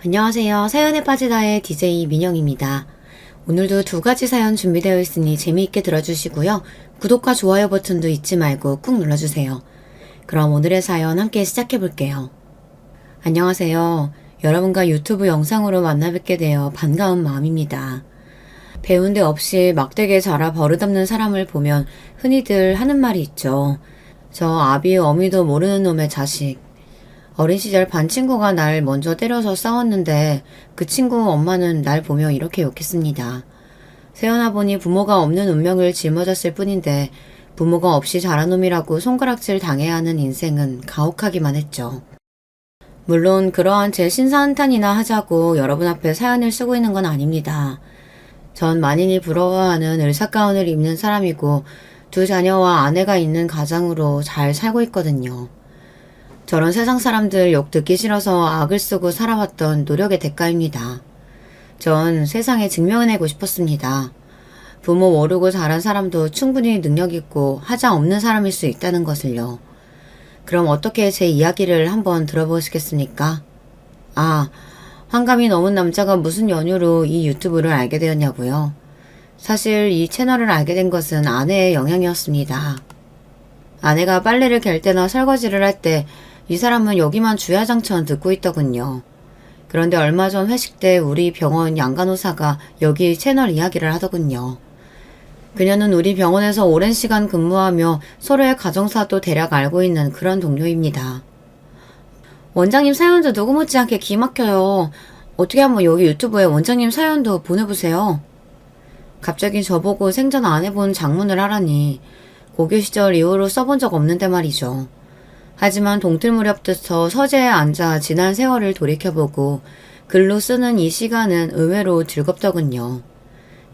안녕하세요. 사연에 빠지다의 DJ 민영입니다. 오늘도 두 가지 사연 준비되어 있으니 재미있게 들어주시고요. 구독과 좋아요 버튼도 잊지 말고 꾹 눌러주세요. 그럼 오늘의 사연 함께 시작해볼게요. 안녕하세요. 여러분과 유튜브 영상으로 만나 뵙게 되어 반가운 마음입니다. 배운 데 없이 막대기에 자라 버릇없는 사람을 보면 흔히들 하는 말이 있죠. 저 아비 어미도 모르는 놈의 자식. 어린 시절 반 친구가 날 먼저 때려서 싸웠는데 그 친구 엄마는 날 보며 이렇게 욕했습니다. 세어나 보니 부모가 없는 운명을 짊어졌을 뿐인데 부모가 없이 자란 놈이라고 손가락질 당해야 하는 인생은 가혹하기만 했죠. 물론 그러한 제 신사한탄이나 하자고 여러분 앞에 사연을 쓰고 있는 건 아닙니다. 전 만인이 부러워하는 의사가운을 입는 사람이고 두 자녀와 아내가 있는 가장으로 잘 살고 있거든요. 저런 세상 사람들 욕 듣기 싫어서 악을 쓰고 살아왔던 노력의 대가입니다. 전 세상에 증명해내고 싶었습니다. 부모 모르고 자란 사람도 충분히 능력 있고 하자 없는 사람일 수 있다는 것을요. 그럼 어떻게 제 이야기를 한번 들어보시겠습니까? 환감이 넘은 남자가 무슨 연유로 이 유튜브를 알게 되었냐고요? 사실 이 채널을 알게 된 것은 아내의 영향이었습니다. 아내가 빨래를 갤 때나 설거지를 할 때 이 사람은 여기만 주야장천 듣고 있더군요. 그런데 얼마 전 회식 때 우리 병원 양간호사가 여기 채널 이야기를 하더군요. 그녀는 우리 병원에서 오랜 시간 근무하며 서로의 가정사도 대략 알고 있는 그런 동료입니다. 원장님 사연도 누구 못지않게 기막혀요. 어떻게 한번 여기 유튜브에 원장님 사연도 보내보세요. 갑자기 저보고 생전 안 해본 장문을 하라니 고교 시절 이후로 써본 적 없는데 말이죠. 하지만 동틀 무렵부터 서재에 앉아 지난 세월을 돌이켜보고 글로 쓰는 이 시간은 의외로 즐겁더군요.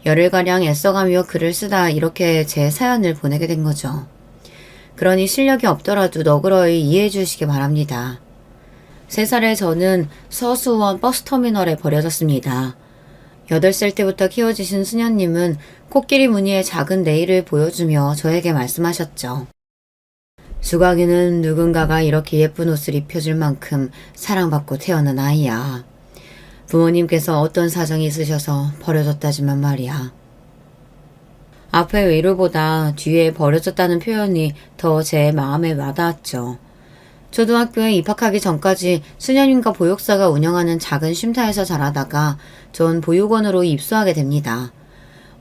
열흘가량 애써가며 글을 쓰다 이렇게 제 사연을 보내게 된 거죠. 그러니 실력이 없더라도 너그러이 이해해 주시기 바랍니다. 3살의 저는 서수원 버스터미널에 버려졌습니다. 8살 때부터 키워주신 수녀님은 코끼리 무늬의 작은 네일을 보여주며 저에게 말씀하셨죠. 수각이는 누군가가 이렇게 예쁜 옷을 입혀줄 만큼 사랑받고 태어난 아이야. 부모님께서 어떤 사정이 있으셔서 버려졌다지만 말이야. 앞의 위로보다 뒤에 버려졌다는 표현이 더 제 마음에 와닿았죠. 초등학교에 입학하기 전까지 수녀님과 보육사가 운영하는 작은 쉼터에서 자라다가 전 보육원으로 입소하게 됩니다.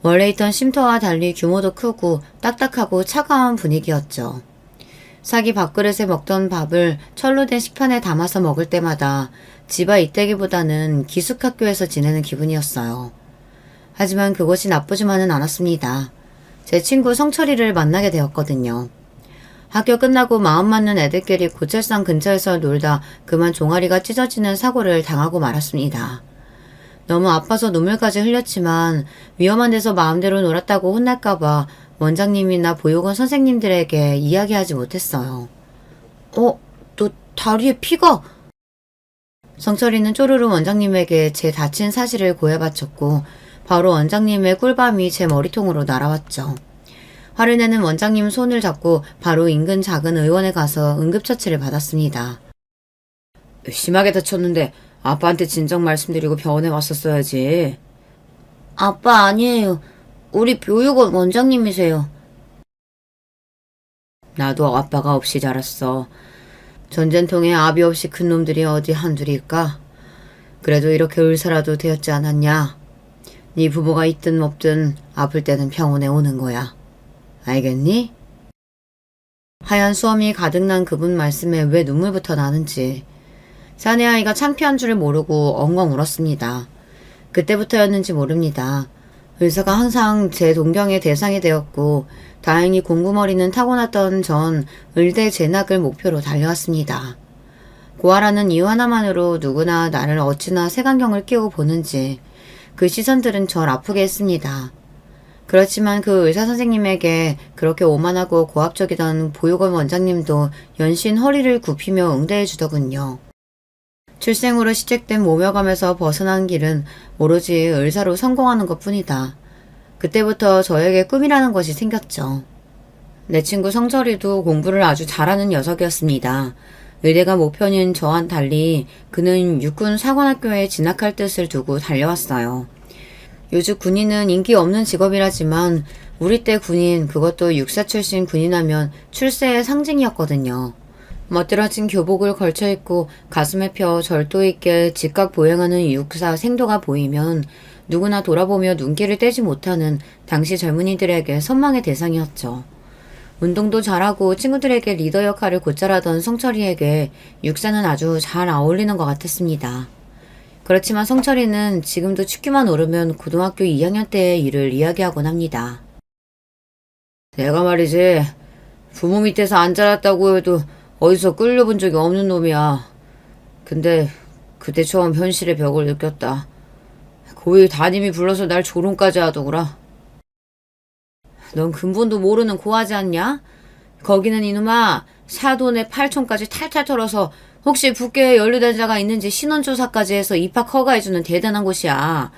원래 있던 쉼터와 달리 규모도 크고 딱딱하고 차가운 분위기였죠. 사기 밥그릇에 먹던 밥을 철로 된 식판에 담아서 먹을 때마다 집아 이때기보다는 기숙학교에서 지내는 기분이었어요. 하지만 그것이 나쁘지만은 않았습니다. 제 친구 성철이를 만나게 되었거든요. 학교 끝나고 마음 맞는 애들끼리 고철산 근처에서 놀다 그만 종아리가 찢어지는 사고를 당하고 말았습니다. 너무 아파서 눈물까지 흘렸지만 위험한 데서 마음대로 놀았다고 혼날까봐 원장님이나 보육원 선생님들에게 이야기하지 못했어요. 너 다리에 피가... 성철이는 쪼르르 원장님에게 제 다친 사실을 고해바쳤고 바로 원장님의 꿀밤이 제 머리통으로 날아왔죠. 화를 내는 원장님 손을 잡고 바로 인근 작은 의원에 가서 응급처치를 받았습니다. 심하게 다쳤는데 아빠한테 진정 말씀드리고 병원에 왔었어야지. 아빠 아니에요. 우리 보육원 원장님이세요. 나도 아빠가 없이 자랐어. 전쟁통에 아비 없이 큰 놈들이 어디 한둘일까? 그래도 이렇게 을사라도 되었지 않았냐? 네 부모가 있든 없든 아플 때는 병원에 오는 거야. 알겠니? 하얀 수염이 가득 난 그분 말씀에 왜 눈물부터 나는지 사내 아이가 창피한 줄을 모르고 엉엉 울었습니다. 그때부터였는지 모릅니다. 의사가 항상 제 동경의 대상이 되었고 다행히 공부머리는 타고났던 전 의대 진학을 목표로 달려왔습니다. 고아라는 이유 하나만으로 누구나 나를 어찌나 색안경을 끼고 보는지 그 시선들은 절 아프게 했습니다. 그렇지만 그 의사 선생님에게 그렇게 오만하고 고압적이던 보육원 원장님도 연신 허리를 굽히며 응대해 주더군요. 출생으로 시작된 모멸감에서 벗어난 길은 오로지 의사로 성공하는 것뿐이다. 그때부터 저에게 꿈이라는 것이 생겼죠. 내 친구 성철이도 공부를 아주 잘하는 녀석이었습니다. 의대가 목표인 저와는 달리 그는 육군 사관학교에 진학할 뜻을 두고 달려왔어요. 요즘 군인은 인기 없는 직업이라지만 우리 때 군인, 그것도 육사 출신 군인하면 출세의 상징이었거든요. 멋들어진 교복을 걸쳐 입고 가슴에 펴 절도 있게 직각 보행하는 육사 생도가 보이면 누구나 돌아보며 눈길을 떼지 못하는 당시 젊은이들에게 선망의 대상이었죠. 운동도 잘하고 친구들에게 리더 역할을 곧잘하던 성철이에게 육사는 아주 잘 어울리는 것 같았습니다. 그렇지만 성철이는 지금도 춥기만 오르면 고등학교 2학년 때의 일을 이야기하곤 합니다. 내가 말이지, 부모 밑에서 안 자랐다고 해도 어디서 끌려본 적이 없는 놈이야. 근데 그때 처음 현실의 벽을 느꼈다. 고1 담임이 불러서 날 조롱까지 하더구라. 넌 근본도 모르는 고하지 않냐? 거기는 이놈아 사돈의 8촌까지 탈탈 털어서 혹시 북계에 연루된 자가 있는지 신원조사까지 해서 입학 허가해주는 대단한 곳이야.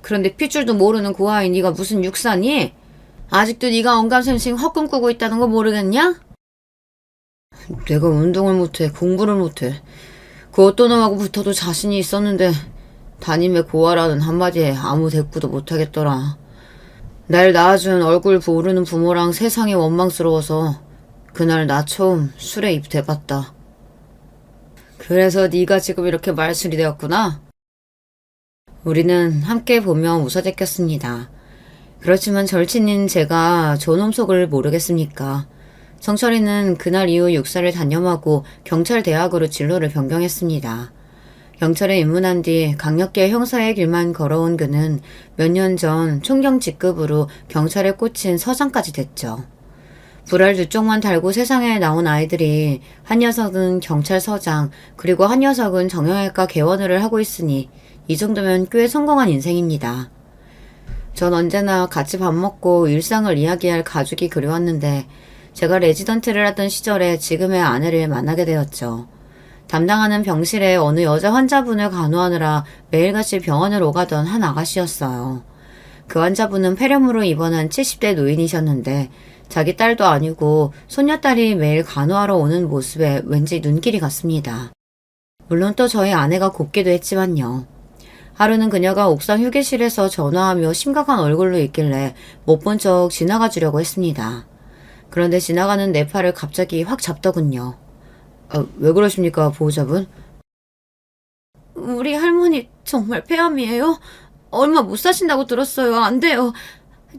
그런데 핏줄도 모르는 고아인 네가 무슨 육사니? 아직도 네가 언감생심 헛꿈 꾸고 있다는 거 모르겠냐? 내가 운동을 못해, 공부를 못해. 그 어떤 놈하고 붙어도 자신이 있었는데 담임의 고아라는 한마디에 아무 대꾸도 못하겠더라. 날 낳아준 얼굴 모르는 부모랑 세상이 원망스러워서 그날 나 처음 술에 입대봤다. 그래서 네가 지금 이렇게 말술이 되었구나. 우리는 함께 보며 웃어댔겠습니다. 그렇지만 절친인 제가 저놈 속을 모르겠습니까? 성철이는 그날 이후 육사를 단념하고 경찰대학으로 진로를 변경했습니다. 경찰에 입문한 뒤 강력계 형사의 길만 걸어온 그는 몇 년 전 총경 직급으로 경찰에 꽂힌 서장까지 됐죠. 불알 두 쪽만 달고 세상에 나온 아이들이 한 녀석은 경찰서장, 그리고 한 녀석은 정형외과 개원을 하고 있으니 이 정도면 꽤 성공한 인생입니다. 전 언제나 같이 밥 먹고 일상을 이야기할 가족이 그리웠는데 제가 레지던트를 하던 시절에 지금의 아내를 만나게 되었죠. 담당하는 병실에 어느 여자 환자분을 간호하느라 매일같이 병원을 오가던 한 아가씨였어요. 그 환자분은 폐렴으로 입원한 70대 노인이셨는데 자기 딸도 아니고 손녀딸이 매일 간호하러 오는 모습에 왠지 눈길이 갔습니다. 물론 또 저희 아내가 곱기도 했지만요. 하루는 그녀가 옥상 휴게실에서 전화하며 심각한 얼굴로 있길래 못 본 척 지나가 주려고 했습니다. 그런데 지나가는 내 팔을 갑자기 확 잡더군요. 왜 그러십니까, 보호자분? 우리 할머니 정말 폐암이에요? 얼마 못 사신다고 들었어요. 안 돼요.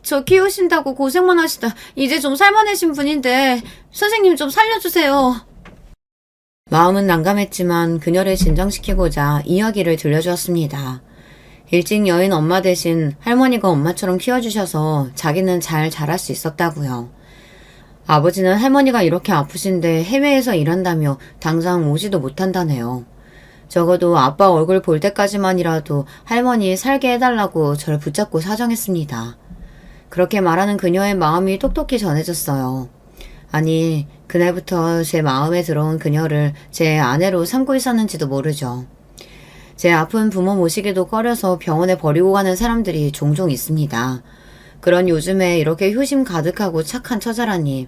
저 키우신다고 고생만 하시다 이제 좀 살만해진 분인데 선생님 좀 살려주세요. 마음은 난감했지만 그녀를 진정시키고자 이야기를 들려주었습니다. 일찍 여인 엄마 대신 할머니가 엄마처럼 키워주셔서 자기는 잘 자랄 수 있었다고요. 아버지는 할머니가 이렇게 아프신데 해외에서 일한다며 당장 오지도 못한다네요. 적어도 아빠 얼굴 볼 때까지만이라도 할머니 살게 해달라고 절 붙잡고 사정했습니다. 그렇게 말하는 그녀의 마음이 똑똑히 전해졌어요. 아니, 그날부터 제 마음에 들어온 그녀를 제 아내로 삼고 있었는지도 모르죠. 제 아픈 부모 모시기도 꺼려서 병원에 버리고 가는 사람들이 종종 있습니다. 그런 요즘에 이렇게 효심 가득하고 착한 처자라니.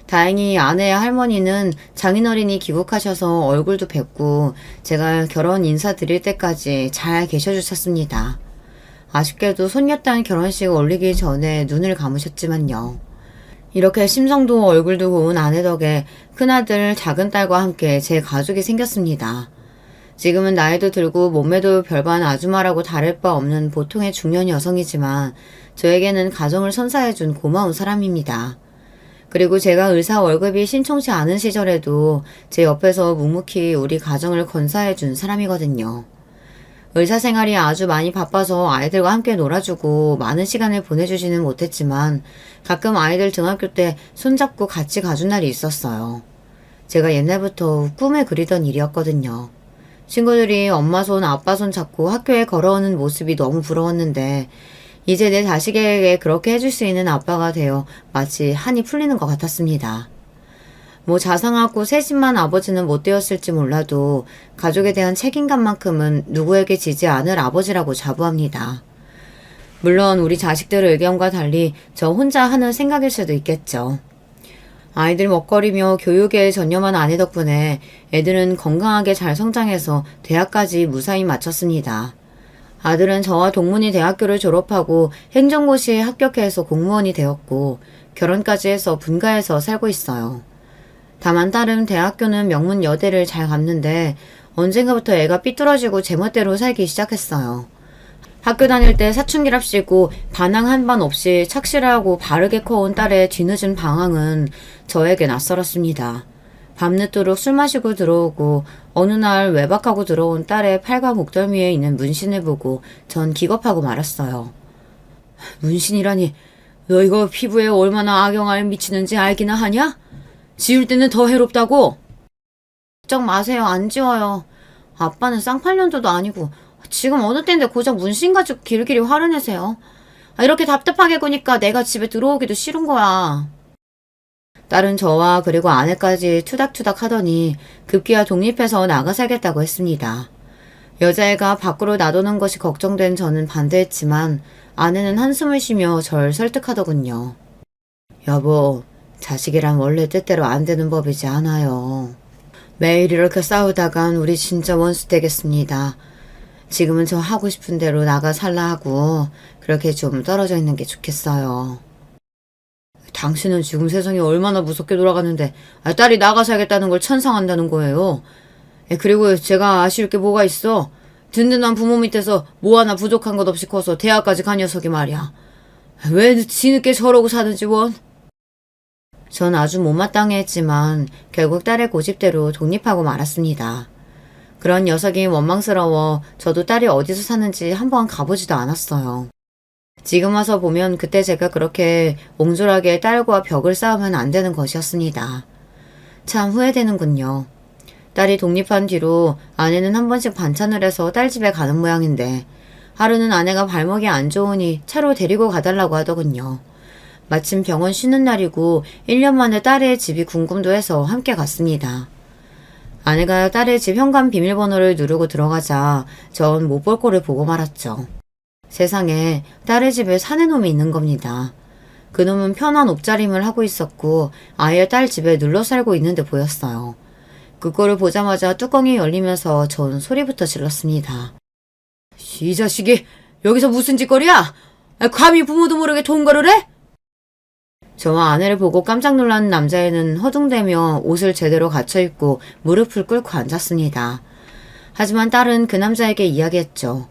다행히 아내의 할머니는 장인어른이 귀국하셔서 얼굴도 뵙고 제가 결혼 인사드릴 때까지 잘 계셔주셨습니다. 아쉽게도 손녀딸 결혼식 올리기 전에 눈을 감으셨지만요. 이렇게 심성도 얼굴도 고운 아내 덕에 큰아들 작은딸과 함께 제 가족이 생겼습니다. 지금은 나이도 들고 몸매도 별반 아주마라고 다를 바 없는 보통의 중년 여성이지만 저에게는 가정을 선사해준 고마운 사람입니다. 그리고 제가 의사 월급이 신청치 않은 시절에도 제 옆에서 묵묵히 우리 가정을 건사해준 사람이거든요. 의사 생활이 아주 많이 바빠서 아이들과 함께 놀아주고 많은 시간을 보내주지는 못했지만 가끔 아이들 등학교 때 손잡고 같이 가준 날이 있었어요. 제가 옛날부터 꿈에 그리던 일이었거든요. 친구들이 엄마 손, 아빠 손 잡고 학교에 걸어오는 모습이 너무 부러웠는데 이제 내 자식에게 그렇게 해줄 수 있는 아빠가 되어 마치 한이 풀리는 것 같았습니다. 뭐 자상하고 세심한 아버지는 못 되었을지 몰라도 가족에 대한 책임감만큼은 누구에게 지지 않을 아버지라고 자부합니다. 물론 우리 자식들의 의견과 달리 저 혼자 하는 생각일 수도 있겠죠. 아이들 먹거리며 교육에 전념한 아내 덕분에 애들은 건강하게 잘 성장해서 대학까지 무사히 마쳤습니다. 아들은 저와 동문이 대학교를 졸업하고 행정고시에 합격해서 공무원이 되었고 결혼까지 해서 분가해서 살고 있어요. 다만 딸은 대학교는 명문 여대를 잘 갔는데 언젠가부터 애가 삐뚤어지고 제멋대로 살기 시작했어요. 학교 다닐 때 사춘기랍시고 반항 한 번 없이 착실하고 바르게 커온 딸의 뒤늦은 방황은 저에게 낯설었습니다. 밤늦도록 술 마시고 들어오고 어느 날 외박하고 들어온 딸의 팔과 목덜미에 있는 문신을 보고 전 기겁하고 말았어요. 문신이라니, 너 이거 피부에 얼마나 악영향을 미치는지 알기나 하냐? 지울 때는 더 해롭다고? 걱정 마세요. 안 지워요. 아빠는 쌍팔년도도 아니고 지금 어느 때인데 고작 문신 가지고 길길이 화를 내세요. 이렇게 답답하게 구니까 내가 집에 들어오기도 싫은 거야. 딸은 저와 그리고 아내까지 투닥투닥 하더니 급기야 독립해서 나가 살겠다고 했습니다. 여자애가 밖으로 나도는 것이 걱정된 저는 반대했지만 아내는 한숨을 쉬며 절 설득하더군요. 여보, 자식이란 원래 뜻대로 안 되는 법이지 않아요. 매일 이렇게 싸우다간 우리 진짜 원수 되겠습니다. 지금은 저 하고 싶은 대로 나가 살라 하고 그렇게 좀 떨어져 있는 게 좋겠어요. 당신은 지금 세상이 얼마나 무섭게 돌아가는데 딸이 나가 살겠다는 걸 찬성한다는 거예요. 그리고 제가 아쉬울 게 뭐가 있어. 든든한 부모 밑에서 뭐 하나 부족한 것 없이 커서 대학까지 간 녀석이 말이야. 왜 뒤늦게 저러고 사는지 원. 전 아주 못마땅해 했지만 결국 딸의 고집대로 독립하고 말았습니다. 그런 녀석이 원망스러워 저도 딸이 어디서 사는지 한번 가보지도 않았어요. 지금 와서 보면 그때 제가 그렇게 옹졸하게 딸과 벽을 쌓으면 안 되는 것이었습니다. 참 후회되는군요. 딸이 독립한 뒤로 아내는 한 번씩 반찬을 해서 딸 집에 가는 모양인데 하루는 아내가 발목이 안 좋으니 차로 데리고 가달라고 하더군요. 마침 병원 쉬는 날이고 1년 만에 딸의 집이 궁금도 해서 함께 갔습니다. 아내가 딸의 집 현관 비밀번호를 누르고 들어가자 전 못 볼 꼴을 보고 말았죠. 세상에 딸의 집에 사내 놈이 있는 겁니다. 그놈은 편한 옷차림을 하고 있었고 아예 딸 집에 눌러 살고 있는 데 보였어요. 그거를 보자마자 뚜껑이 열리면서 전 소리부터 질렀습니다. 이 자식이 여기서 무슨 짓거리야? 감히 부모도 모르게 동거를 해? 저와 아내를 보고 깜짝 놀란 남자애는 허둥대며 옷을 제대로 갖춰입고 무릎을 꿇고 앉았습니다. 하지만 딸은 그 남자에게 이야기했죠.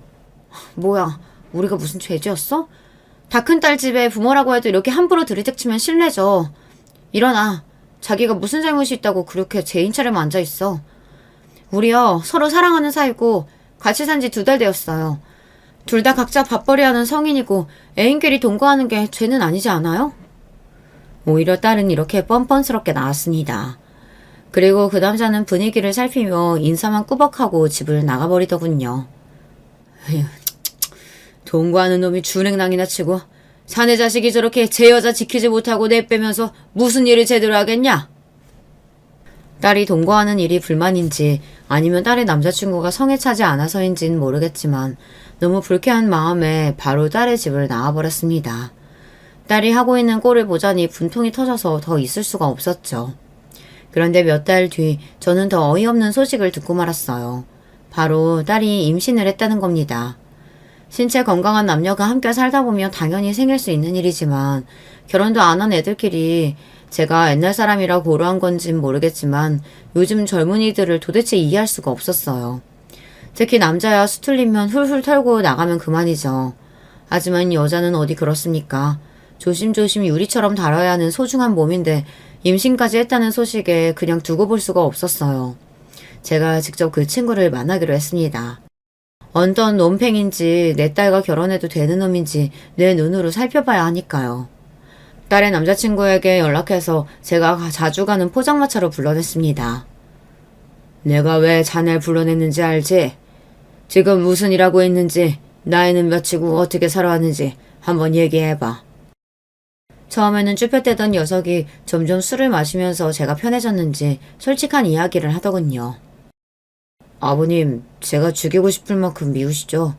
뭐야, 우리가 무슨 죄지었어? 다 큰 딸 집에 부모라고 해도 이렇게 함부로 들이닥치면 실례죠. 일어나. 자기가 무슨 잘못이 있다고 그렇게 죄인처럼 앉아있어. 우리요, 서로 사랑하는 사이고 같이 산 지 2달 되었어요. 둘 다 각자 밥벌이하는 성인이고 애인끼리 동거하는 게 죄는 아니지 않아요? 오히려 딸은 이렇게 뻔뻔스럽게 나왔습니다. 그리고 그 남자는 분위기를 살피며 인사만 꾸벅하고 집을 나가버리더군요. 에휴, 동거하는 놈이 준행랑이나 치고 자네 자식이 저렇게 제 여자 지키지 못하고 내빼면서 무슨 일을 제대로 하겠냐? 딸이 동거하는 일이 불만인지 아니면 딸의 남자친구가 성에 차지 않아서인지는 모르겠지만 너무 불쾌한 마음에 바로 딸의 집을 나와버렸습니다. 딸이 하고 있는 꼴을 보자니 분통이 터져서 더 있을 수가 없었죠. 그런데 몇 달 뒤 저는 더 어이없는 소식을 듣고 말았어요. 바로 딸이 임신을 했다는 겁니다. 신체 건강한 남녀가 함께 살다 보면 당연히 생길 수 있는 일이지만 결혼도 안 한 애들끼리 제가 옛날 사람이라 고루한 건진 모르겠지만 요즘 젊은이들을 도대체 이해할 수가 없었어요. 특히 남자야 수틀리면 훌훌 털고 나가면 그만이죠. 하지만 여자는 어디 그렇습니까? 조심조심 유리처럼 다뤄야 하는 소중한 몸인데 임신까지 했다는 소식에 그냥 두고 볼 수가 없었어요. 제가 직접 그 친구를 만나기로 했습니다. 어떤 놈팽인지 내 딸과 결혼해도 되는 놈인지 내 눈으로 살펴봐야 하니까요. 딸의 남자친구에게 연락해서 제가 자주 가는 포장마차로 불러냈습니다. 내가 왜 자네를 불러냈는지 알지? 지금 무슨 일하고 있는지, 나이는 몇이고 어떻게 살아왔는지 한번 얘기해봐. 처음에는 쭈뼛대던 녀석이 점점 술을 마시면서 제가 편해졌는지 솔직한 이야기를 하더군요. 아버님, 제가 죽이고 싶을 만큼 미우시죠?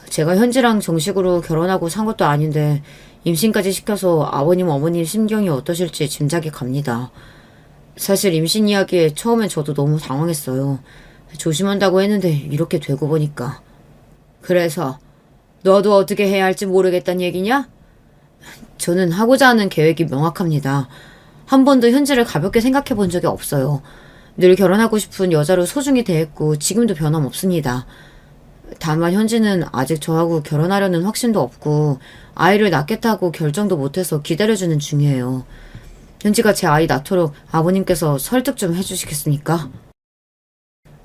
제가 현지랑 정식으로 결혼하고 산 것도 아닌데 임신까지 시켜서 아버님 어머님 심경이 어떠실지 짐작이 갑니다. 사실 임신 이야기에 처음엔 저도 너무 당황했어요. 조심한다고 했는데 이렇게 되고 보니까. 그래서 너도 어떻게 해야 할지 모르겠다는 얘기냐? 저는 하고자 하는 계획이 명확합니다. 한 번도 현지를 가볍게 생각해 본 적이 없어요. 늘 결혼하고 싶은 여자로 소중히 대했고 지금도 변함없습니다. 다만 현지는 아직 저하고 결혼하려는 확신도 없고 아이를 낳겠다고 결정도 못해서 기다려주는 중이에요. 현지가 제 아이 낳도록 아버님께서 설득 좀 해주시겠습니까?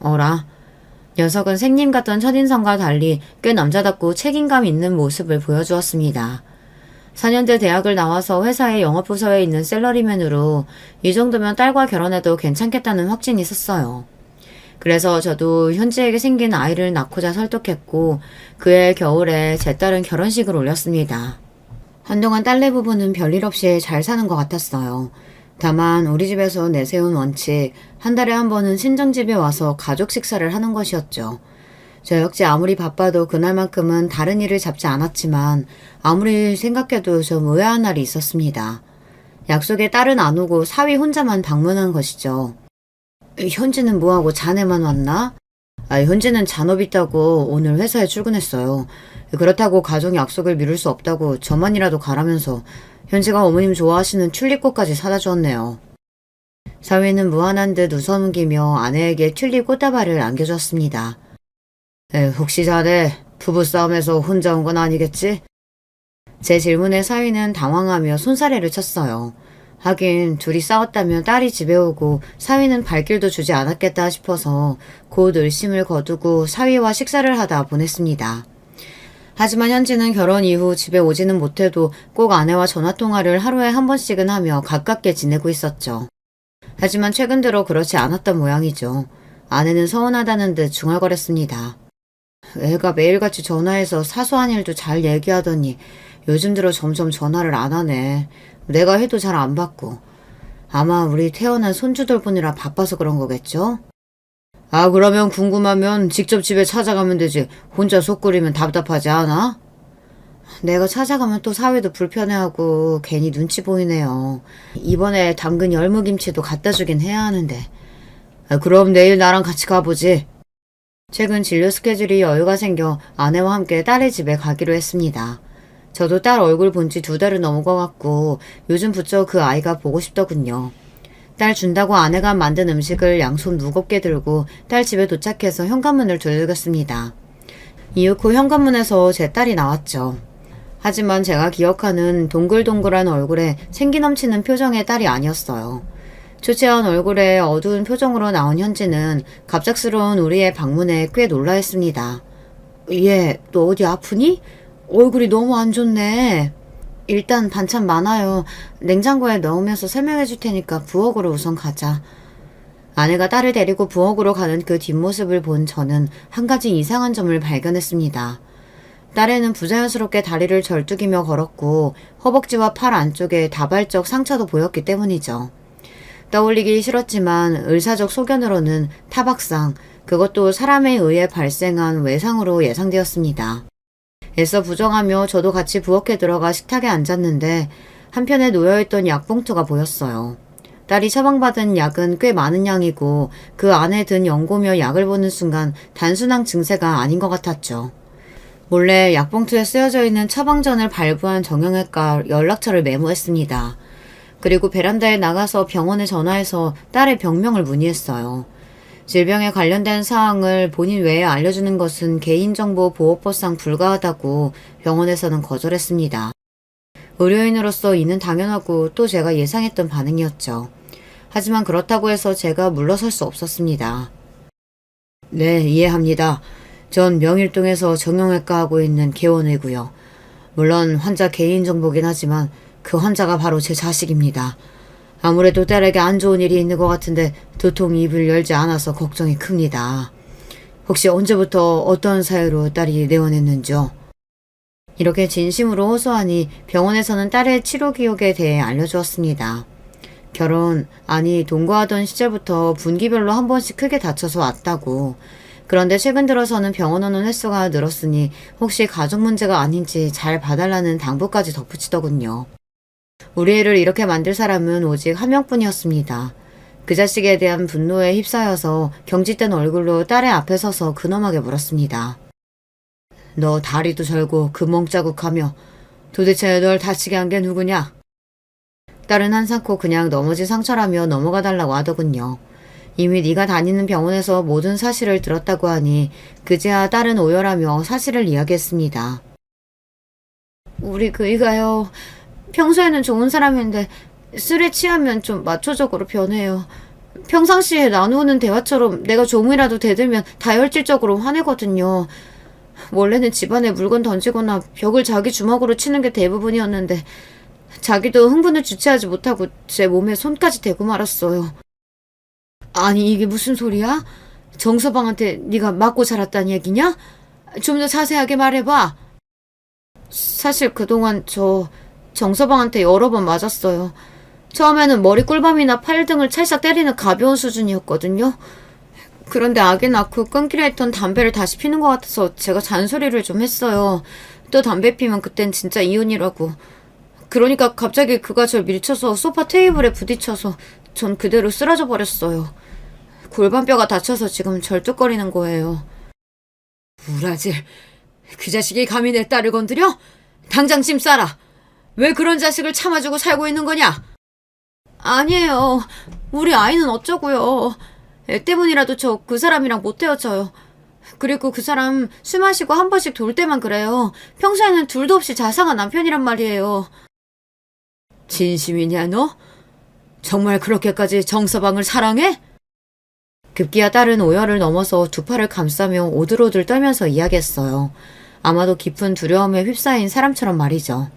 어라. 녀석은 생님 같던 첫인상과 달리 꽤 남자답고 책임감 있는 모습을 보여주었습니다. 4년대 대학을 나와서 회사의 영업부서에 있는 샐러리맨으로 이 정도면 딸과 결혼해도 괜찮겠다는 확신이 있었어요. 그래서 저도 현지에게 생긴 아이를 낳고자 설득했고 그해 겨울에 제 딸은 결혼식을 올렸습니다. 한동안 딸네 부부는 별일 없이 잘 사는 것 같았어요. 다만 우리 집에서 내세운 원칙, 한 달에 한 번은 친정집에 와서 가족 식사를 하는 것이었죠. 저 역시 아무리 바빠도 그날만큼은 다른 일을 잡지 않았지만 아무리 생각해도 좀 의아한 날이 있었습니다. 약속에 딸은 안 오고 사위 혼자만 방문한 것이죠. 현지는 뭐하고 자네만 왔나? 현지는 잔업 있다고 오늘 회사에 출근했어요. 그렇다고 가족 약속을 미룰 수 없다고 저만이라도 가라면서 현지가 어머님 좋아하시는 튤립꽃까지 사다 주었네요. 사위는 무안한 듯 웃어넘기며 아내에게 튤립 꽃다발을 안겨줬습니다. 혹시 자네 부부싸움에서 혼자 온 건 아니겠지? 제 질문에 사위는 당황하며 손사래를 쳤어요. 하긴 둘이 싸웠다면 딸이 집에 오고 사위는 발길도 주지 않았겠다 싶어서 곧 의심을 거두고 사위와 식사를 하다 보냈습니다. 하지만 현지는 결혼 이후 집에 오지는 못해도 꼭 아내와 전화통화를 하루에 한 번씩은 하며 가깝게 지내고 있었죠. 하지만 최근 들어 그렇지 않았던 모양이죠. 아내는 서운하다는 듯 중얼거렸습니다. 애가 매일같이 전화해서 사소한 일도 잘 얘기하더니 요즘 들어 점점 전화를 안 하네. 내가 해도 잘 안 받고. 아마 우리 태어난 손주 돌보느라 바빠서 그런 거겠죠? 그러면 궁금하면 직접 집에 찾아가면 되지. 혼자 속 끓이면 답답하지 않아? 내가 찾아가면 또 사위도 불편해하고 괜히 눈치 보이네요. 이번에 담근 열무김치도 갖다 주긴 해야 하는데. 그럼 내일 나랑 같이 가보지. 최근 진료 스케줄이 여유가 생겨 아내와 함께 딸의 집에 가기로 했습니다. 저도 딸 얼굴 본 지 2달은 넘은 것 같고 요즘 부쩍 그 아이가 보고 싶더군요. 딸 준다고 아내가 만든 음식을 양손 무겁게 들고 딸 집에 도착해서 현관문을 두들겼습니다. 이윽고 현관문에서 제 딸이 나왔죠. 하지만 제가 기억하는 동글동글한 얼굴에 생기 넘치는 표정의 딸이 아니었어요. 초췌한 얼굴에 어두운 표정으로 나온 현지는 갑작스러운 우리의 방문에 꽤 놀라했습니다. 얘, 너 어디 아프니? 얼굴이 너무 안 좋네. 일단 반찬 많아요. 냉장고에 넣으면서 설명해 줄 테니까 부엌으로 우선 가자. 아내가 딸을 데리고 부엌으로 가는 그 뒷모습을 본 저는 한 가지 이상한 점을 발견했습니다. 딸애는 부자연스럽게 다리를 절뚝이며 걸었고 허벅지와 팔 안쪽에 다발적 상처도 보였기 때문이죠. 떠올리기 싫었지만 의사적 소견으로는 타박상, 그것도 사람에 의해 발생한 외상으로 예상되었습니다. 애써 부정하며 저도 같이 부엌에 들어가 식탁에 앉았는데 한편에 놓여있던 약봉투가 보였어요. 딸이 처방받은 약은 꽤 많은 양이고 그 안에 든 연고며 약을 보는 순간 단순한 증세가 아닌 것 같았죠. 몰래 약봉투에 쓰여져 있는 처방전을 발부한 정형외과 연락처를 메모했습니다. 그리고 베란다에 나가서 병원에 전화해서 딸의 병명을 문의했어요. 질병에 관련된 사항을 본인 외에 알려주는 것은 개인정보보호법상 불가하다고 병원에서는 거절했습니다. 의료인으로서 이는 당연하고 또 제가 예상했던 반응이었죠. 하지만 그렇다고 해서 제가 물러설 수 없었습니다. 네, 이해합니다. 전 명일동에서 정형외과 하고 있는 개원이고요. 물론 환자 개인정보긴 하지만 그 환자가 바로 제 자식입니다. 아무래도 딸에게 안 좋은 일이 있는 것 같은데 도통 입을 열지 않아서 걱정이 큽니다. 혹시 언제부터 어떤 사유로 딸이 내원했는지요? 이렇게 진심으로 호소하니 병원에서는 딸의 치료 기록에 대해 알려주었습니다. 동거하던 시절부터 분기별로 한 번씩 크게 다쳐서 왔다고. 그런데 최근 들어서는 병원 오는 횟수가 늘었으니 혹시 가족 문제가 아닌지 잘 봐달라는 당부까지 덧붙이더군요. 우리 애를 이렇게 만들 사람은 오직 한 명뿐이었습니다. 그 자식에 대한 분노에 휩싸여서 경직된 얼굴로 딸의 앞에 서서 근엄하게 물었습니다. 너 다리도 절고 금몽자국하며 도대체 널 다치게 한 게 누구냐? 딸은 한사코 그냥 넘어진 상처라며 넘어가 달라고 하더군요. 이미 네가 다니는 병원에서 모든 사실을 들었다고 하니 그제야 딸은 오열하며 사실을 이야기했습니다. 우리 그이가요. 평소에는 좋은 사람인데 술에 취하면 좀 마초적으로 변해요. 평상시에 나누는 대화처럼 내가 조금이라도 대들면 다혈질적으로 화내거든요. 원래는 집안에 물건 던지거나 벽을 자기 주먹으로 치는 게 대부분이었는데 자기도 흥분을 주체하지 못하고 제 몸에 손까지 대고 말았어요. 아니 이게 무슨 소리야? 정서방한테 네가 맞고 자랐다는 얘기냐? 좀 더 자세하게 말해봐. 사실 그동안 저 정서방한테 여러 번 맞았어요. 처음에는 머리 꿀밤이나 팔 등을 찰싹 때리는 가벼운 수준이었거든요. 그런데 아기 낳고 끊기로 했던 담배를 다시 피는 것 같아서 제가 잔소리를 좀 했어요. 또 담배 피면 그땐 진짜 이혼이라고. 그러니까 갑자기 그가 절 밀쳐서 소파 테이블에 부딪혀서 전 그대로 쓰러져 버렸어요. 골반뼈가 다쳐서 지금 절뚝거리는 거예요. 우라질, 그 자식이 감히 내 딸을 건드려? 당장 짐 싸라. 왜 그런 자식을 참아주고 살고 있는 거냐? 아니에요. 우리 아이는 어쩌고요. 애 때문이라도 저 그 사람이랑 못 헤어져요. 그리고 그 사람 술 마시고 한 번씩 돌 때만 그래요. 평소에는 둘도 없이 자상한 남편이란 말이에요. 진심이냐 너? 정말 그렇게까지 정서방을 사랑해? 급기야 딸은 오열을 넘어서 두 팔을 감싸며 오들오들 떨면서 이야기했어요. 아마도 깊은 두려움에 휩싸인 사람처럼 말이죠.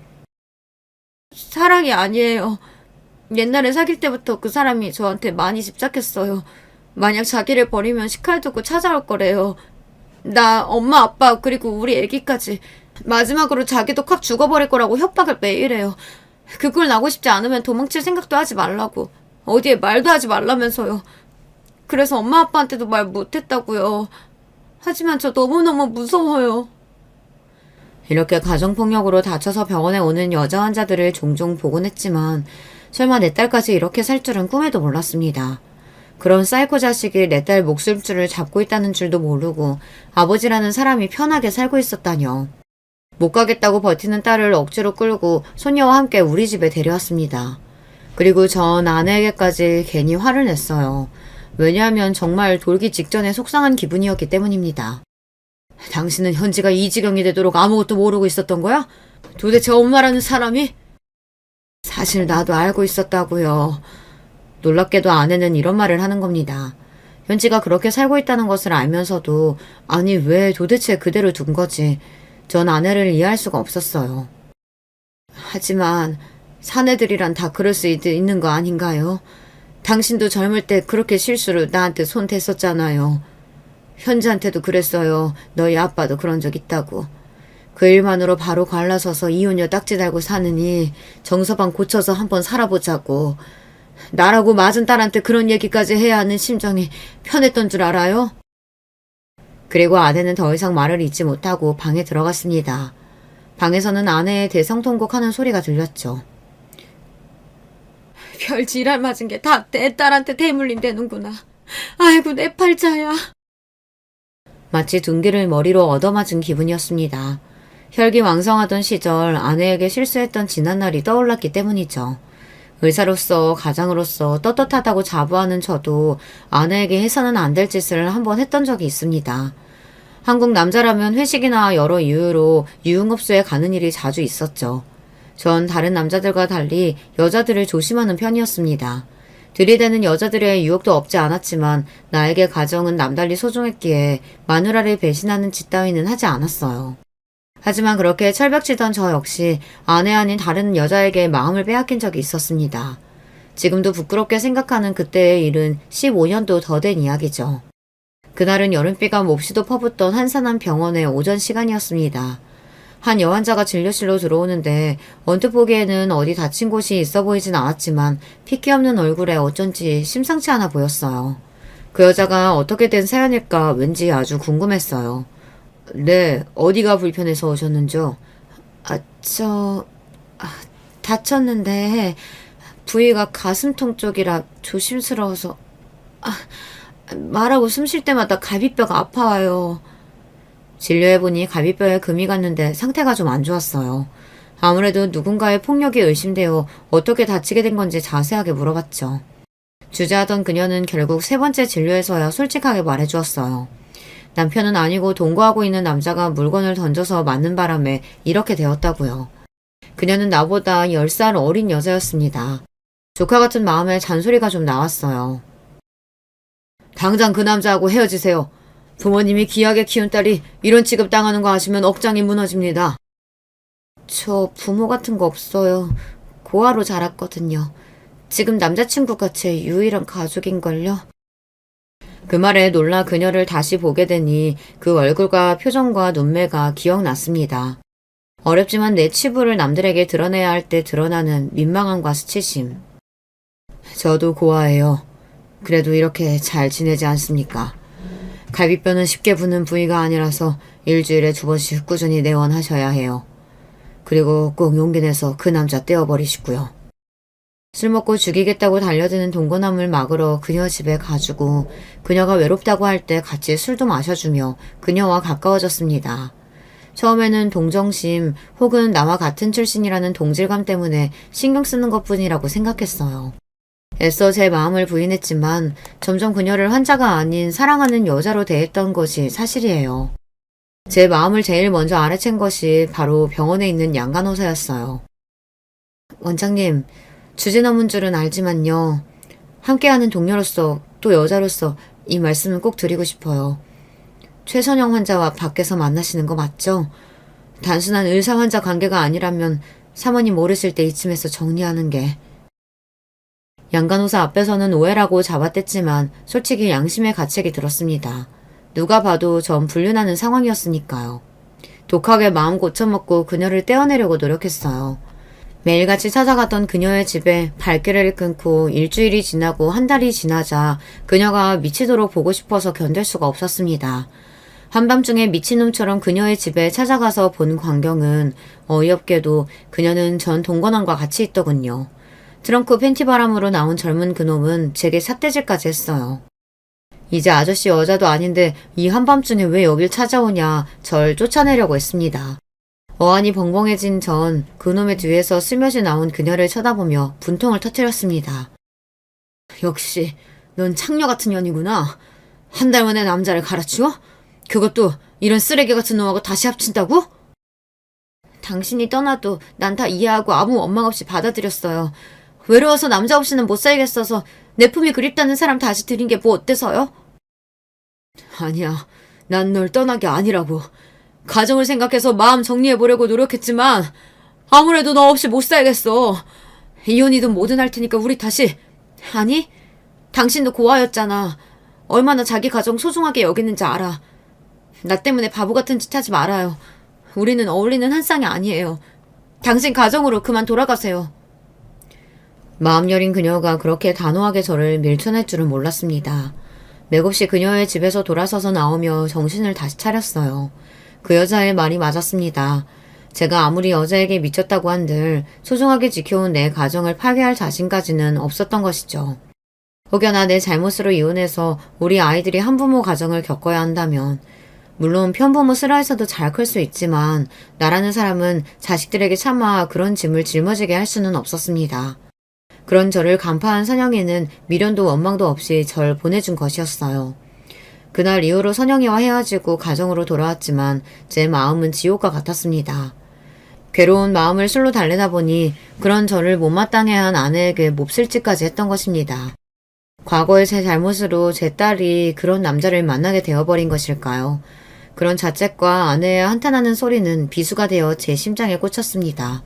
사랑이 아니에요. 옛날에 사귈 때부터 그 사람이 저한테 많이 집착했어요. 만약 자기를 버리면 식칼 두고 찾아올 거래요. 나, 엄마, 아빠, 그리고 우리 애기까지. 마지막으로 자기도 콱 죽어버릴 거라고 협박을 매일 해요. 그걸 나고 싶지 않으면 도망칠 생각도 하지 말라고. 어디에 말도 하지 말라면서요. 그래서 엄마 아빠한테도 말 못했다고요. 하지만 저 너무너무 무서워요. 이렇게 가정폭력으로 다쳐서 병원에 오는 여자 환자들을 종종 보곤 했지만 설마 내 딸까지 이렇게 살 줄은 꿈에도 몰랐습니다. 그런 사이코 자식이 내 딸 목숨줄을 잡고 있다는 줄도 모르고 아버지라는 사람이 편하게 살고 있었다뇨. 못 가겠다고 버티는 딸을 억지로 끌고 손녀와 함께 우리 집에 데려왔습니다. 그리고 전 아내에게까지 괜히 화를 냈어요. 왜냐하면 정말 돌기 직전에 속상한 기분이었기 때문입니다. 당신은 현지가 이 지경이 되도록 아무것도 모르고 있었던 거야? 도대체 엄마라는 사람이? 사실 나도 알고 있었다고요. 놀랍게도 아내는 이런 말을 하는 겁니다. 현지가 그렇게 살고 있다는 것을 알면서도 아니 왜 도대체 그대로 둔 거지. 전 아내를 이해할 수가 없었어요. 하지만 사내들이란 다 그럴 수 있는 거 아닌가요? 당신도 젊을 때 그렇게 실수로 나한테 손 댔었잖아요. 현지한테도 그랬어요. 너희 아빠도 그런 적 있다고. 그 일만으로 바로 갈라서서 이혼녀 딱지 달고 사느니 정서방 고쳐서 한번 살아보자고. 나라고 맞은 딸한테 그런 얘기까지 해야 하는 심정이 편했던 줄 알아요? 그리고 아내는 더 이상 말을 잇지 못하고 방에 들어갔습니다. 방에서는 아내의 대성통곡하는 소리가 들렸죠. 별 지랄 맞은 게 다 내 딸한테 대물림되는구나. 아이고 내 팔자야. 마치 둔기를 머리로 얻어맞은 기분이었습니다. 혈기왕성하던 시절 아내에게 실수했던 지난날이 떠올랐기 때문이죠. 의사로서 가장으로서 떳떳하다고 자부하는 저도 아내에게 해서는 안 될 짓을 한번 했던 적이 있습니다. 한국 남자라면 회식이나 여러 이유로 유흥업소에 가는 일이 자주 있었죠. 전 다른 남자들과 달리 여자들을 조심하는 편이었습니다. 들이대는 여자들의 유혹도 없지 않았지만 나에게 가정은 남달리 소중했기에 마누라를 배신하는 짓 따위는 하지 않았어요. 하지만 그렇게 철벽치던 저 역시 아내 아닌 다른 여자에게 마음을 빼앗긴 적이 있었습니다. 지금도 부끄럽게 생각하는 그때의 일은 15년도 더 된 이야기죠. 그날은 여름비가 몹시도 퍼붓던 한산한 병원의 오전 시간이었습니다. 한 여환자가 진료실로 들어오는데 언뜻 보기에는 어디 다친 곳이 있어 보이진 않았지만 핏기 없는 얼굴에 어쩐지 심상치 않아 보였어요. 그 여자가 어떻게 된 사연일까 왠지 아주 궁금했어요. 네, 어디가 불편해서 오셨는지요? 아, 저, 아, 다쳤는데 부위가 가슴통 쪽이라 조심스러워서 말하고 숨 쉴 때마다 갈비뼈가 아파요. 진료해보니 갈비뼈에 금이 갔는데 상태가 좀 안 좋았어요. 아무래도 누군가의 폭력이 의심되어 어떻게 다치게 된 건지 자세하게 물어봤죠. 주저하던 그녀는 결국 세 번째 진료에서야 솔직하게 말해주었어요. 남편은 아니고 동거하고 있는 남자가 물건을 던져서 맞는 바람에 이렇게 되었다고요. 그녀는 나보다 10살 어린 여자였습니다. 조카 같은 마음에 잔소리가 좀 나왔어요. 당장 그 남자하고 헤어지세요. 부모님이 귀하게 키운 딸이 이런 취급 당하는 거 아시면 억장이 무너집니다. 저 부모 같은 거 없어요. 고아로 자랐거든요. 지금 남자친구가 제 유일한 가족인걸요. 그 말에 놀라 그녀를 다시 보게 되니 그 얼굴과 표정과 눈매가 기억났습니다. 어렵지만 내 치부를 남들에게 드러내야 할 때 드러나는 민망함과 수치심. 저도 고아예요. 그래도 이렇게 잘 지내지 않습니까? 갈비뼈는 쉽게 부는 부위가 아니라서 일주일에 2번씩 꾸준히 내원하셔야 해요. 그리고 꼭 용기 내서 그 남자 떼어버리시고요. 술 먹고 죽이겠다고 달려드는 동거남을 막으러 그녀 집에 가주고 그녀가 외롭다고 할 때 같이 술도 마셔주며 그녀와 가까워졌습니다. 처음에는 동정심 혹은 나와 같은 출신이라는 동질감 때문에 신경 쓰는 것뿐이라고 생각했어요. 애써 제 마음을 부인했지만 점점 그녀를 환자가 아닌 사랑하는 여자로 대했던 것이 사실이에요. 제 마음을 제일 먼저 알아챈 것이 바로 병원에 있는 양간호사였어요. 원장님, 주제 넘은 줄은 알지만요. 함께하는 동료로서 또 여자로서 이 말씀은 꼭 드리고 싶어요. 최선영 환자와 밖에서 만나시는 거 맞죠? 단순한 의사-환자 관계가 아니라면 사모님 모르실 때 이쯤에서 정리하는 게. 양간호사 앞에서는 오해라고 잡아댔지만 솔직히 양심의 가책이 들었습니다. 누가 봐도 전 불륜하는 상황이었으니까요. 독하게 마음 고쳐먹고 그녀를 떼어내려고 노력했어요. 매일같이 찾아갔던 그녀의 집에 발길을 끊고 일주일이 지나고 한 달이 지나자 그녀가 미치도록 보고 싶어서 견딜 수가 없었습니다. 한밤중에 미친놈처럼 그녀의 집에 찾아가서 본 광경은 어이없게도 그녀는 전 동거남과 같이 있더군요. 트렁크 팬티 바람으로 나온 젊은 그놈은 제게 삿대질까지 했어요. 이제 아저씨 여자도 아닌데 이 한밤중에 왜 여길 찾아오냐 절 쫓아내려고 했습니다. 어안이 벙벙해진 전 그놈의 뒤에서 슬며시 나온 그녀를 쳐다보며 분통을 터뜨렸습니다. 역시 넌 창녀 같은 년이구나. 한 달 만에 남자를 갈아치워? 그것도 이런 쓰레기 같은 놈하고 다시 합친다고? 당신이 떠나도 난 다 이해하고 아무 원망 없이 받아들였어요. 외로워서 남자 없이는 못 살겠어서 내 품이 그립다는 사람 다시 들인 게 뭐 어때서요? 아니야, 난 널 떠난 게 아니라고. 가정을 생각해서 마음 정리해보려고 노력했지만 아무래도 너 없이 못 살겠어. 이혼이든 뭐든 할 테니까 우리 다시. 아니, 당신도 고아였잖아. 얼마나 자기 가정 소중하게 여기는지 알아. 나 때문에 바보 같은 짓 하지 말아요. 우리는 어울리는 한 쌍이 아니에요. 당신 가정으로 그만 돌아가세요. 마음 여린 그녀가 그렇게 단호하게 저를 밀쳐낼 줄은 몰랐습니다. 맥없이 그녀의 집에서 돌아서서 나오며 정신을 다시 차렸어요. 그 여자의 말이 맞았습니다. 제가 아무리 여자에게 미쳤다고 한들 소중하게 지켜온 내 가정을 파괴할 자신까지는 없었던 것이죠. 혹여나 내 잘못으로 이혼해서 우리 아이들이 한부모 가정을 겪어야 한다면 물론 편부모 슬하에서도 잘 클 수 있지만 나라는 사람은 자식들에게 차마 그런 짐을 짊어지게 할 수는 없었습니다. 그런 저를 간파한 선영이는 미련도 원망도 없이 절 보내준 것이었어요. 그날 이후로 선영이와 헤어지고 가정으로 돌아왔지만 제 마음은 지옥과 같았습니다. 괴로운 마음을 술로 달래다 보니 그런 저를 못마땅해 한 아내에게 몹쓸짓까지 했던 것입니다. 과거의 제 잘못으로 제 딸이 그런 남자를 만나게 되어버린 것일까요? 그런 자책과 아내의 한탄하는 소리는 비수가 되어 제 심장에 꽂혔습니다.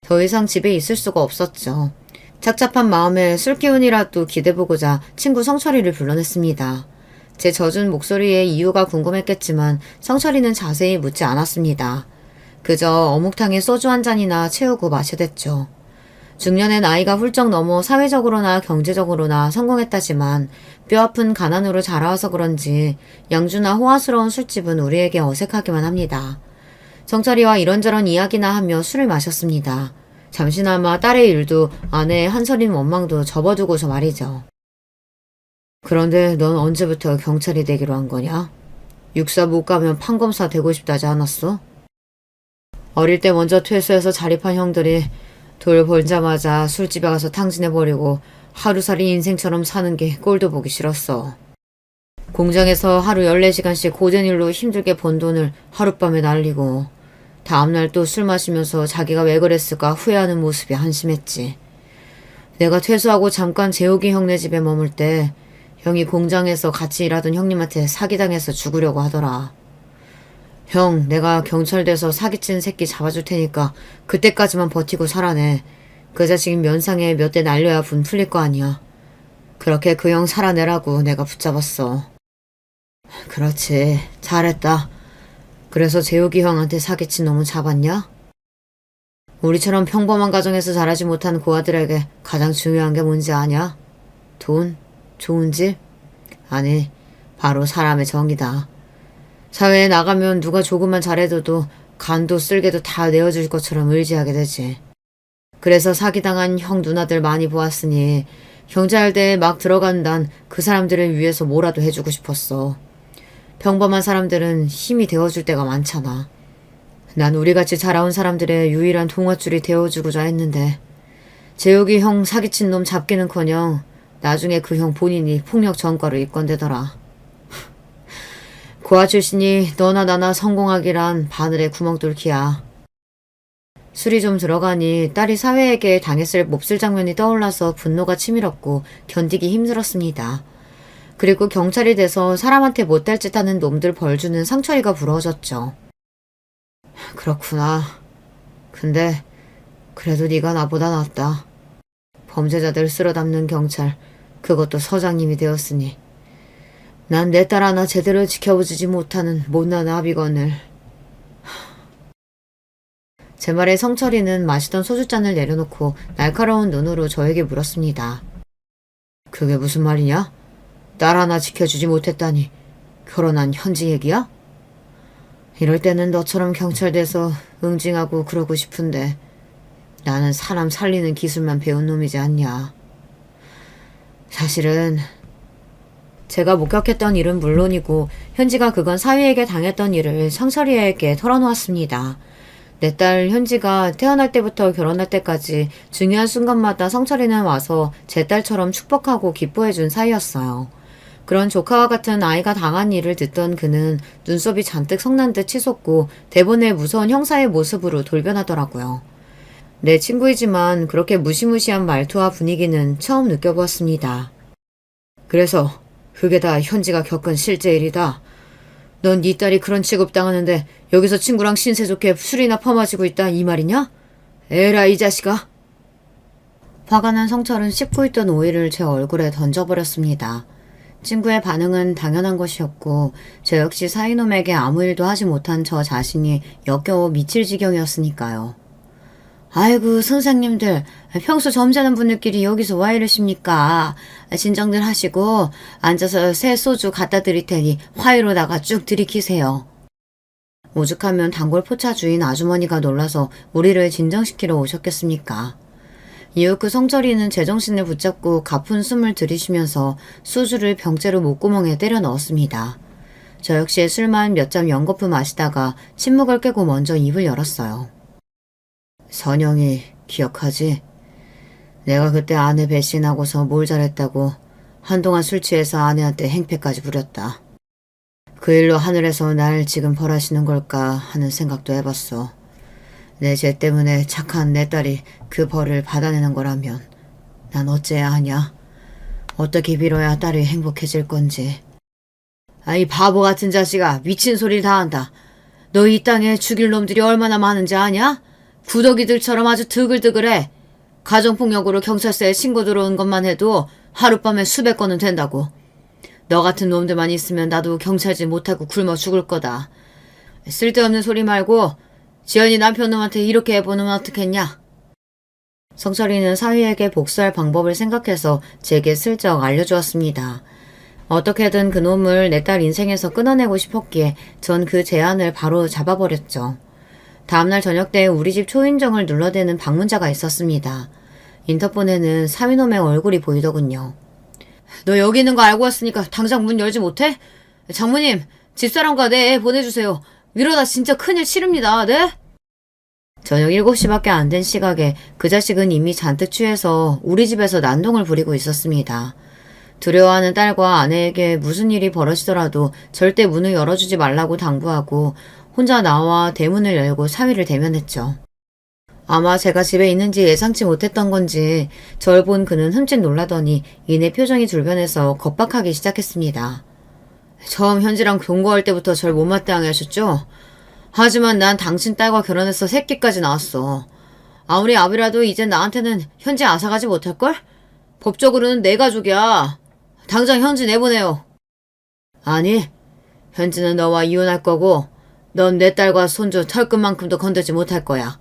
더 이상 집에 있을 수가 없었죠. 착잡한 마음에 술 기운이라도 기대보고자 친구 성철이를 불러냈습니다. 제 젖은 목소리에 이유가 궁금했겠지만 성철이는 자세히 묻지 않았습니다. 그저 어묵탕에 소주 한 잔이나 채우고 마셔댔죠. 중년의 나이가 훌쩍 넘어 사회적으로나 경제적으로나 성공했다지만 뼈아픈 가난으로 자라와서 그런지 양주나 호화스러운 술집은 우리에게 어색하기만 합니다. 정철이와 이런저런 이야기나 하며 술을 마셨습니다. 잠시나마 딸의 일도 아내의 한서린 원망도 접어두고서 말이죠. 그런데 넌 언제부터 경찰이 되기로 한 거냐? 육사 못 가면 판검사 되고 싶다지 않았어? 어릴 때 먼저 퇴소해서 자립한 형들이 돌 벌자마자 술집에 가서 탕진해버리고 하루살이 인생처럼 사는 게 꼴도 보기 싫었어. 공장에서 하루 14시간씩 고된 일로 힘들게 번 돈을 하룻밤에 날리고 다음날 또 술 마시면서 자기가 왜 그랬을까 후회하는 모습이 한심했지. 내가 퇴소하고 잠깐 재욱이 형네 집에 머물 때 형이 공장에서 같이 일하던 형님한테 사기당해서 죽으려고 하더라. 형, 내가 경찰 돼서 사기친 새끼 잡아줄 테니까 그때까지만 버티고 살아내. 그 자식 면상에 몇 대 날려야 분 풀릴 거 아니야. 그렇게 그 형 살아내라고 내가 붙잡았어. 그렇지, 잘했다. 그래서 재욱이 형한테 사기친 놈은 잡았냐? 우리처럼 평범한 가정에서 자라지 못한 고아들에게 가장 중요한 게 뭔지 아냐? 돈? 좋은 집? 아니, 바로 사람의 정이다. 사회에 나가면 누가 조금만 잘해줘도 간도 쓸개도 다 내어줄 것처럼 의지하게 되지. 그래서 사기당한 형 누나들 많이 보았으니 경찰대에 막 들어간 난 그 사람들을 위해서 뭐라도 해주고 싶었어. 평범한 사람들은 힘이 되어줄 때가 많잖아. 난 우리같이 자라온 사람들의 유일한 동화줄이 되어주고자 했는데 재욱이 형 사기친 놈 잡기는커녕 나중에 그 형 본인이 폭력 전과로 입건되더라. 고아 출신이 너나 나나 성공하기란 바늘에 구멍 뚫기야. 술이 좀 들어가니 딸이 사회에게 당했을 몹쓸 장면이 떠올라서 분노가 치밀었고 견디기 힘들었습니다. 그리고 경찰이 돼서 사람한테 못될 짓 하는 놈들 벌주는 상철이가 부러워졌죠. 그렇구나. 근데 그래도 네가 나보다 낫다. 범죄자들 쓸어담는 경찰, 그것도 서장님이 되었으니. 난 내 딸 하나 제대로 지켜보지 못하는 못난 아비건을. 제 말에 성철이는 마시던 소주잔을 내려놓고 날카로운 눈으로 저에게 물었습니다. 그게 무슨 말이냐? 딸 하나 지켜주지 못했다니 결혼한 현지 얘기야? 이럴 때는 너처럼 경찰 돼서 응징하고 그러고 싶은데 나는 사람 살리는 기술만 배운 놈이지 않냐. 사실은 제가 목격했던 일은 물론이고 현지가 그건 사위에게 당했던 일을 성철이에게 털어놓았습니다. 내 딸 현지가 태어날 때부터 결혼할 때까지 중요한 순간마다 성철이는 와서 제 딸처럼 축복하고 기뻐해준 사이였어요. 그런 조카와 같은 아이가 당한 일을 듣던 그는 눈썹이 잔뜩 성난 듯 치솟고 대본의 무서운 형사의 모습으로 돌변하더라고요. 내 친구이지만 그렇게 무시무시한 말투와 분위기는 처음 느껴보았습니다. 그래서 그게 다 현지가 겪은 실제 일이다. 넌 네 딸이 그런 취급당하는데 여기서 친구랑 신세 좋게 술이나 퍼마시고 있다 이 말이냐? 에라 이 자식아. 화가 난 성철은 씹고 있던 오이를 제 얼굴에 던져버렸습니다. 친구의 반응은 당연한 것이었고 저 역시 사이놈에게 아무 일도 하지 못한 저 자신이 역겨워 미칠 지경이었으니까요. 아이고 선생님들 평소 점잖은 분들끼리 여기서 와 이러십니까? 진정들 하시고 앉아서 새 소주 갖다 드릴 테니 화이로다가 쭉 들이키세요. 오죽하면 단골 포차 주인 아주머니가 놀라서 우리를 진정시키러 오셨겠습니까? 이후 그 성철이는 제정신을 붙잡고 가쁜 숨을 들이쉬면서 소주를 병째로 목구멍에 때려 넣었습니다. 저 역시 술만 몇 잔 연거푸 마시다가 침묵을 깨고 먼저 입을 열었어요. 선영이 기억하지? 내가 그때 아내 배신하고서 뭘 잘했다고 한동안 술 취해서 아내한테 행패까지 부렸다. 그 일로 하늘에서 날 지금 벌하시는 걸까 하는 생각도 해봤어. 내 죄 때문에 착한 내 딸이 그 벌을 받아내는 거라면 난 어째야 하냐? 어떻게 빌어야 딸이 행복해질 건지. 아이 바보 같은 자식아 미친 소리를 다 한다. 너 이 땅에 죽일 놈들이 얼마나 많은지 아냐? 구더기들처럼 아주 드글드글해. 가정폭력으로 경찰서에 신고 들어온 것만 해도 하룻밤에 수백 건은 된다고. 너 같은 놈들만 있으면 나도 경찰질 못하고 굶어 죽을 거다. 쓸데없는 소리 말고 지연이 남편 놈한테 이렇게 해보면 어떻겠냐? 성철이는 사위에게 복수할 방법을 생각해서 제게 슬쩍 알려주었습니다. 어떻게든 그놈을 내 딸 인생에서 끊어내고 싶었기에 전 그 제안을 바로 잡아버렸죠. 다음날 저녁 때 우리 집 초인종을 눌러대는 방문자가 있었습니다. 인터폰에는 사위놈의 얼굴이 보이더군요. 너 여기 있는 거 알고 왔으니까 당장 문 열지 못해? 장모님, 집사람과 내 애 보내주세요. 이러다 진짜 큰일 치릅니다. 네? 저녁 7시밖에 안 된 시각에 그 자식은 이미 잔뜩 취해서 우리 집에서 난동을 부리고 있었습니다. 두려워하는 딸과 아내에게 무슨 일이 벌어지더라도 절대 문을 열어주지 말라고 당부하고 혼자 나와 대문을 열고 사위를 대면했죠. 아마 제가 집에 있는지 예상치 못했던 건지 절 본 그는 흠칫 놀라더니 이내 표정이 둘변해서 겁박하기 시작했습니다. 처음 현지랑 동거할 때부터 절 못마땅해 하셨죠? 하지만 난 당신 딸과 결혼해서 새끼까지 낳았어. 아무리 아비라도 이젠 나한테는 현지 앗아가지 못할걸? 법적으로는 내 가족이야. 당장 현지 내보내요. 아니, 현지는 너와 이혼할 거고 넌 내 딸과 손주 털끝만큼도 건들지 못할 거야.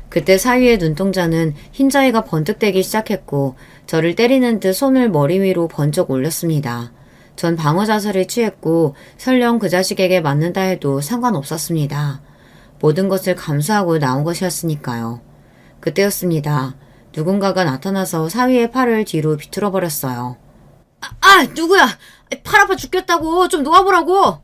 그때 사위의 눈동자는 흰자위가 번뜩대기 시작했고 저를 때리는 듯 손을 머리 위로 번쩍 올렸습니다. 전 방어 자세를 취했고 설령 그 자식에게 맞는다 해도 상관없었습니다. 모든 것을 감수하고 나온 것이었으니까요. 그때였습니다. 누군가가 나타나서 사위의 팔을 뒤로 비틀어 버렸어요. 누구야? 팔 아파 죽겠다고. 좀 놓아보라고.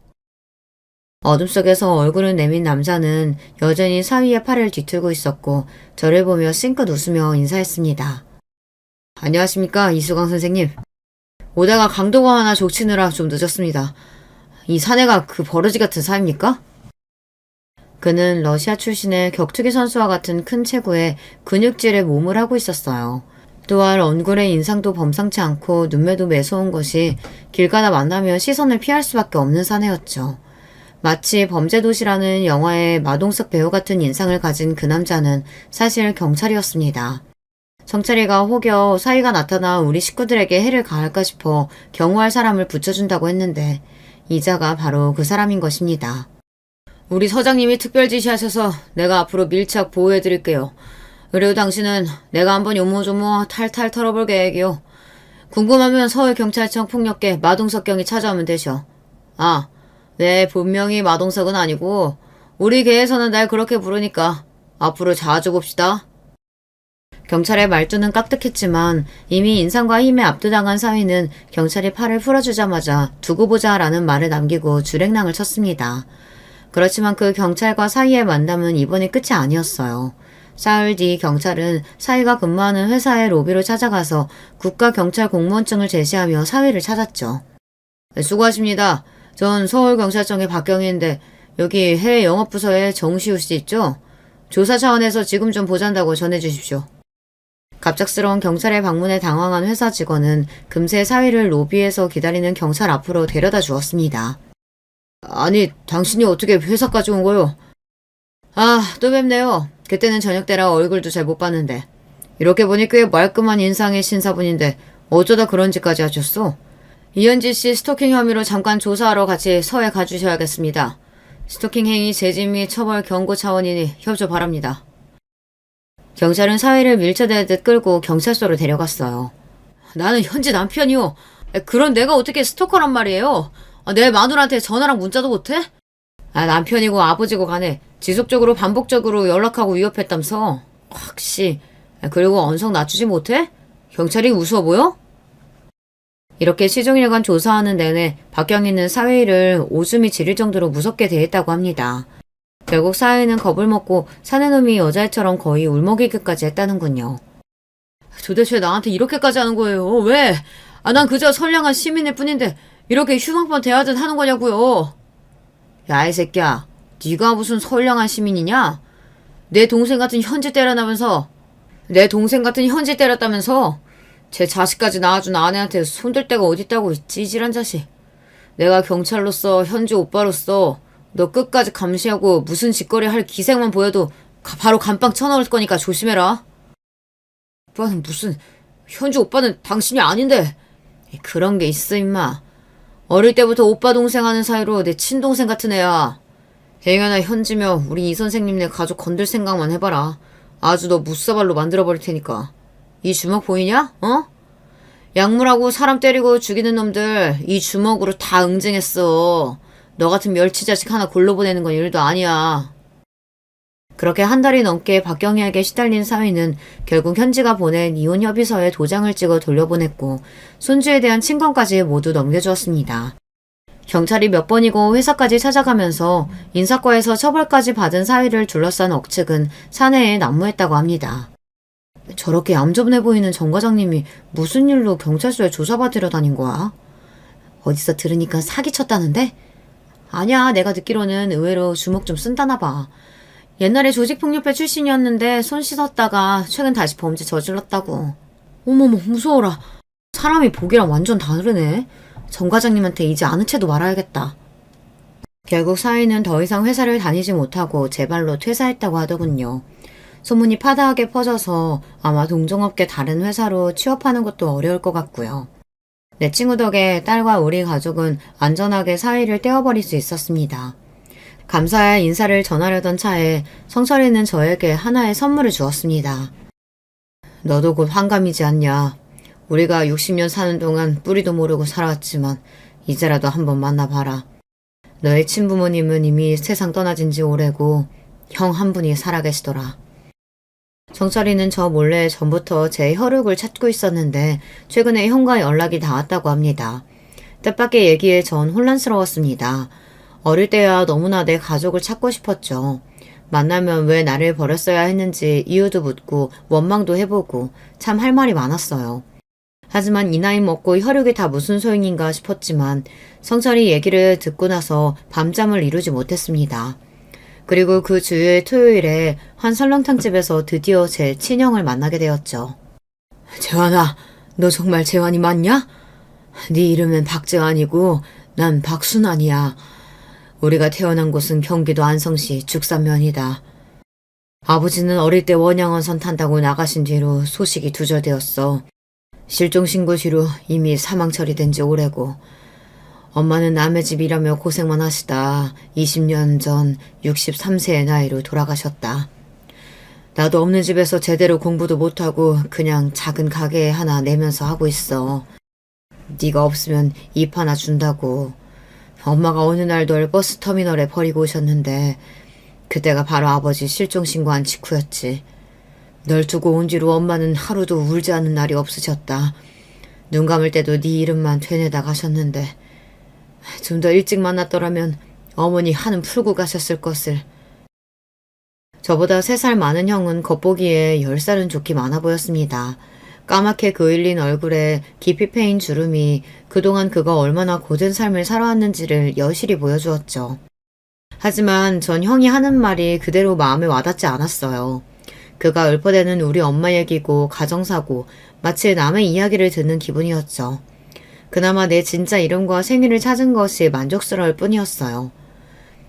어둠 속에서 얼굴을 내민 남자는 여전히 사위의 팔을 뒤틀고 있었고 저를 보며 싱긋 웃으며 인사했습니다. 안녕하십니까, 이수강 선생님. 오다가 강도가 하나 족치느라 좀 늦었습니다. 이 사내가 그 버러지 같은 사입니까? 그는 러시아 출신의 격투기 선수와 같은 큰 체구에 근육질의 몸을 하고 있었어요. 또한 얼굴의 인상도 범상치 않고 눈매도 매서운 것이 길 가다 만나면 시선을 피할 수밖에 없는 사내였죠. 마치 범죄도시라는 영화의 마동석 배우 같은 인상을 가진 그 남자는 사실 경찰이었습니다. 성철이가 혹여 사위가 나타나 우리 식구들에게 해를 가할까 싶어 경호할 사람을 붙여준다고 했는데 이자가 바로 그 사람인 것입니다. 우리 서장님이 특별 지시하셔서 내가 앞으로 밀착 보호해드릴게요. 그리고 당신은 내가 한번 요모조모 탈탈 털어볼 계획이요. 궁금하면 서울경찰청 폭력계 마동석 경이 찾아오면 되셔. 네, 분명히 마동석은 아니고 우리 계에서는 날 그렇게 부르니까 앞으로 자주 봅시다. 경찰의 말투는 깍듯했지만 이미 인상과 힘에 압도당한 사위는 경찰이 팔을 풀어주자마자 두고 보자라는 말을 남기고 줄행랑을 쳤습니다. 그렇지만 그 경찰과 사위의 만남은 이번이 끝이 아니었어요. 사흘 뒤 경찰은 사위가 근무하는 회사의 로비로 찾아가서 국가경찰 공무원증을 제시하며 사위를 찾았죠. 수고하십니다. 전 서울경찰청의 박경희인데 여기 해외 영업부서의 정시우 씨 있죠? 조사 차원에서 지금 좀 보잔다고 전해주십시오. 갑작스러운 경찰의 방문에 당황한 회사 직원은 금세 사위를 로비에서 기다리는 경찰 앞으로 데려다 주었습니다. 아니, 당신이 어떻게 회사까지 온 거요? 또 뵙네요. 그때는 저녁때라 얼굴도 잘 못 봤는데. 이렇게 보니 꽤 말끔한 인상의 신사분인데 어쩌다 그런 짓까지 하셨어? 이현지 씨 스토킹 혐의로 잠깐 조사하러 같이 서에 가주셔야겠습니다. 스토킹 행위 재진 및 처벌 경고 차원이니 협조 바랍니다. 경찰은 사위를 밀쳐대듯 끌고 경찰서로 데려갔어요. 나는 현지 남편이요. 그런 내가 어떻게 스토커란 말이에요. 내 마누라한테 전화랑 문자도 못해? 남편이고 아버지고 간에 지속적으로 반복적으로 연락하고 위협했다면서. 확시. 그리고 언성 낮추지 못해? 경찰이 우스워 보여? 이렇게 시종일관 조사하는 내내 박경희는 사위를 오줌이 지릴 정도로 무섭게 대했다고 합니다. 결국 사위는 겁을 먹고 사내놈이 여자애처럼 거의 울먹이기까지 했다는군요. 도대체 나한테 이렇게까지 하는 거예요? 왜? 난 그저 선량한 시민일 뿐인데 이렇게 흉악한 대하듯 하는 거냐고요. 야, 이 새끼야. 네가 무슨 선량한 시민이냐? 내 동생 같은 현지 때렸다면서 제 자식까지 낳아준 아내한테 손댈 데가 어딨다고, 찌질한 자식. 내가 경찰로서 현지 오빠로서 너 끝까지 감시하고 무슨 짓거리 할 기색만 보여도 바로 감빵 쳐넣을 거니까 조심해라. 오빠는 무슨, 현지 오빠는 당신이 아닌데. 그런 게 있어, 임마. 어릴 때부터 오빠 동생 하는 사이로 내 친동생 같은 애야. 행여나 현지며 우리 이 선생님네 가족 건들 생각만 해봐라. 아주 너 무사발로 만들어버릴 테니까. 이 주먹 보이냐? 어? 약물하고 사람 때리고 죽이는 놈들 이 주먹으로 다 응징했어. 너 같은 멸치 자식 하나 골로 보내는 건 일도 아니야. 그렇게 한 달이 넘게 박경희에게 시달린 사위는 결국 현지가 보낸 이혼 협의서에 도장을 찍어 돌려보냈고 손주에 대한 친권까지 모두 넘겨주었습니다. 경찰이 몇 번이고 회사까지 찾아가면서 인사과에서 처벌까지 받은 사위를 둘러싼 억측은 사내에 난무했다고 합니다. 저렇게 얌전해 보이는 정 과장님이 무슨 일로 경찰서에 조사받으러 다닌 거야? 어디서 들으니까 사기쳤다는데? 아니야, 내가 듣기로는 의외로 주먹 좀 쓴다나 봐. 옛날에 조직폭력배 출신이었는데 손 씻었다가 최근 다시 범죄 저질렀다고. 어머머, 무서워라. 사람이 보기랑 완전 다르네. 정 과장님한테 이제 아는 채도 말아야겠다. 결국 사위는 더 이상 회사를 다니지 못하고 제 발로 퇴사했다고 하더군요. 소문이 파다하게 퍼져서 아마 동종업계 다른 회사로 취업하는 것도 어려울 것 같고요. 내 친구 덕에 딸과 우리 가족은 안전하게 사위를 떼어버릴 수 있었습니다. 감사의 인사를 전하려던 차에 성철이는 저에게 하나의 선물을 주었습니다. 너도 곧 환갑이지 않냐. 우리가 60년 사는 동안 뿌리도 모르고 살아왔지만 이제라도 한번 만나봐라. 너의 친부모님은 이미 세상 떠나진 지 오래고 형 한 분이 살아계시더라. 정철이는 저 몰래 전부터 제 혈육을 찾고 있었는데 최근에 형과 연락이 닿았다고 합니다. 뜻밖의 얘기에 전 혼란스러웠습니다. 어릴 때야 너무나 내 가족을 찾고 싶었죠. 만나면 왜 나를 버렸어야 했는지 이유도 묻고 원망도 해보고 참 할 말이 많았어요. 하지만 이 나이 먹고 혈육이 다 무슨 소용인가 싶었지만 성철이 얘기를 듣고 나서 밤잠을 이루지 못했습니다. 그리고 그 주요일 토요일에 한 설렁탕집에서 드디어 제 친형을 만나게 되었죠. 재환아, 너 정말 재환이 맞냐? 네 이름은 박재환이고 난 박순환이야. 우리가 태어난 곳은 경기도 안성시 죽산면이다. 아버지는 어릴 때 원양어선 탄다고 나가신 뒤로 소식이 두절되었어. 실종신고 뒤로 이미 사망 처리된 지 오래고 엄마는 남의 집 일하며 고생만 하시다 20년 전 63세의 나이로 돌아가셨다. 나도 없는 집에서 제대로 공부도 못하고 그냥 작은 가게 하나 내면서 하고 있어. 네가 없으면 입 하나 준다고. 엄마가 어느 날 널 버스터미널에 버리고 오셨는데 그때가 바로 아버지 실종신고한 직후였지. 널 두고 온 뒤로 엄마는 하루도 울지 않는 날이 없으셨다. 눈 감을 때도 네 이름만 되뇌다 가셨는데 좀 더 일찍 만났더라면 어머니 한은 풀고 가셨을 것을. 저보다 3살 많은 형은 겉보기에 10살은 좋기 많아 보였습니다. 까맣게 그을린 얼굴에 깊이 패인 주름이 그동안 그가 얼마나 고된 삶을 살아왔는지를 여실히 보여주었죠. 하지만 전 형이 하는 말이 그대로 마음에 와닿지 않았어요. 그가 읊어대는 우리 엄마 얘기고 가정사고 마치 남의 이야기를 듣는 기분이었죠. 그나마 내 진짜 이름과 생일을 찾은 것이 만족스러울 뿐이었어요.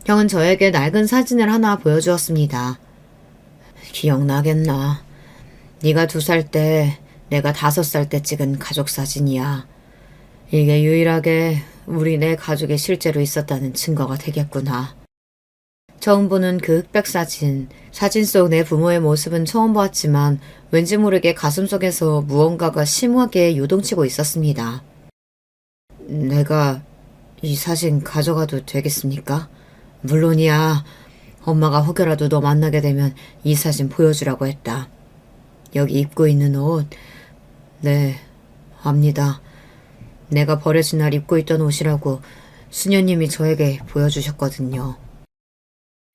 형은 저에게 낡은 사진을 하나 보여주었습니다. 기억나겠나? 네가 2살 때 내가 5살 때 찍은 가족사진이야. 이게 유일하게 우리 내 가족이 실제로 있었다는 증거가 되겠구나. 처음 보는 그 흑백 사진 속 내 부모의 모습은 처음 보았지만 왠지 모르게 가슴속에서 무언가가 심하게 요동치고 있었습니다. 내가 이 사진 가져가도 되겠습니까? 물론이야. 엄마가 혹여라도 너 만나게 되면 이 사진 보여주라고 했다. 여기 입고 있는 옷. 네, 압니다. 내가 버려진 날 입고 있던 옷이라고 수녀님이 저에게 보여주셨거든요.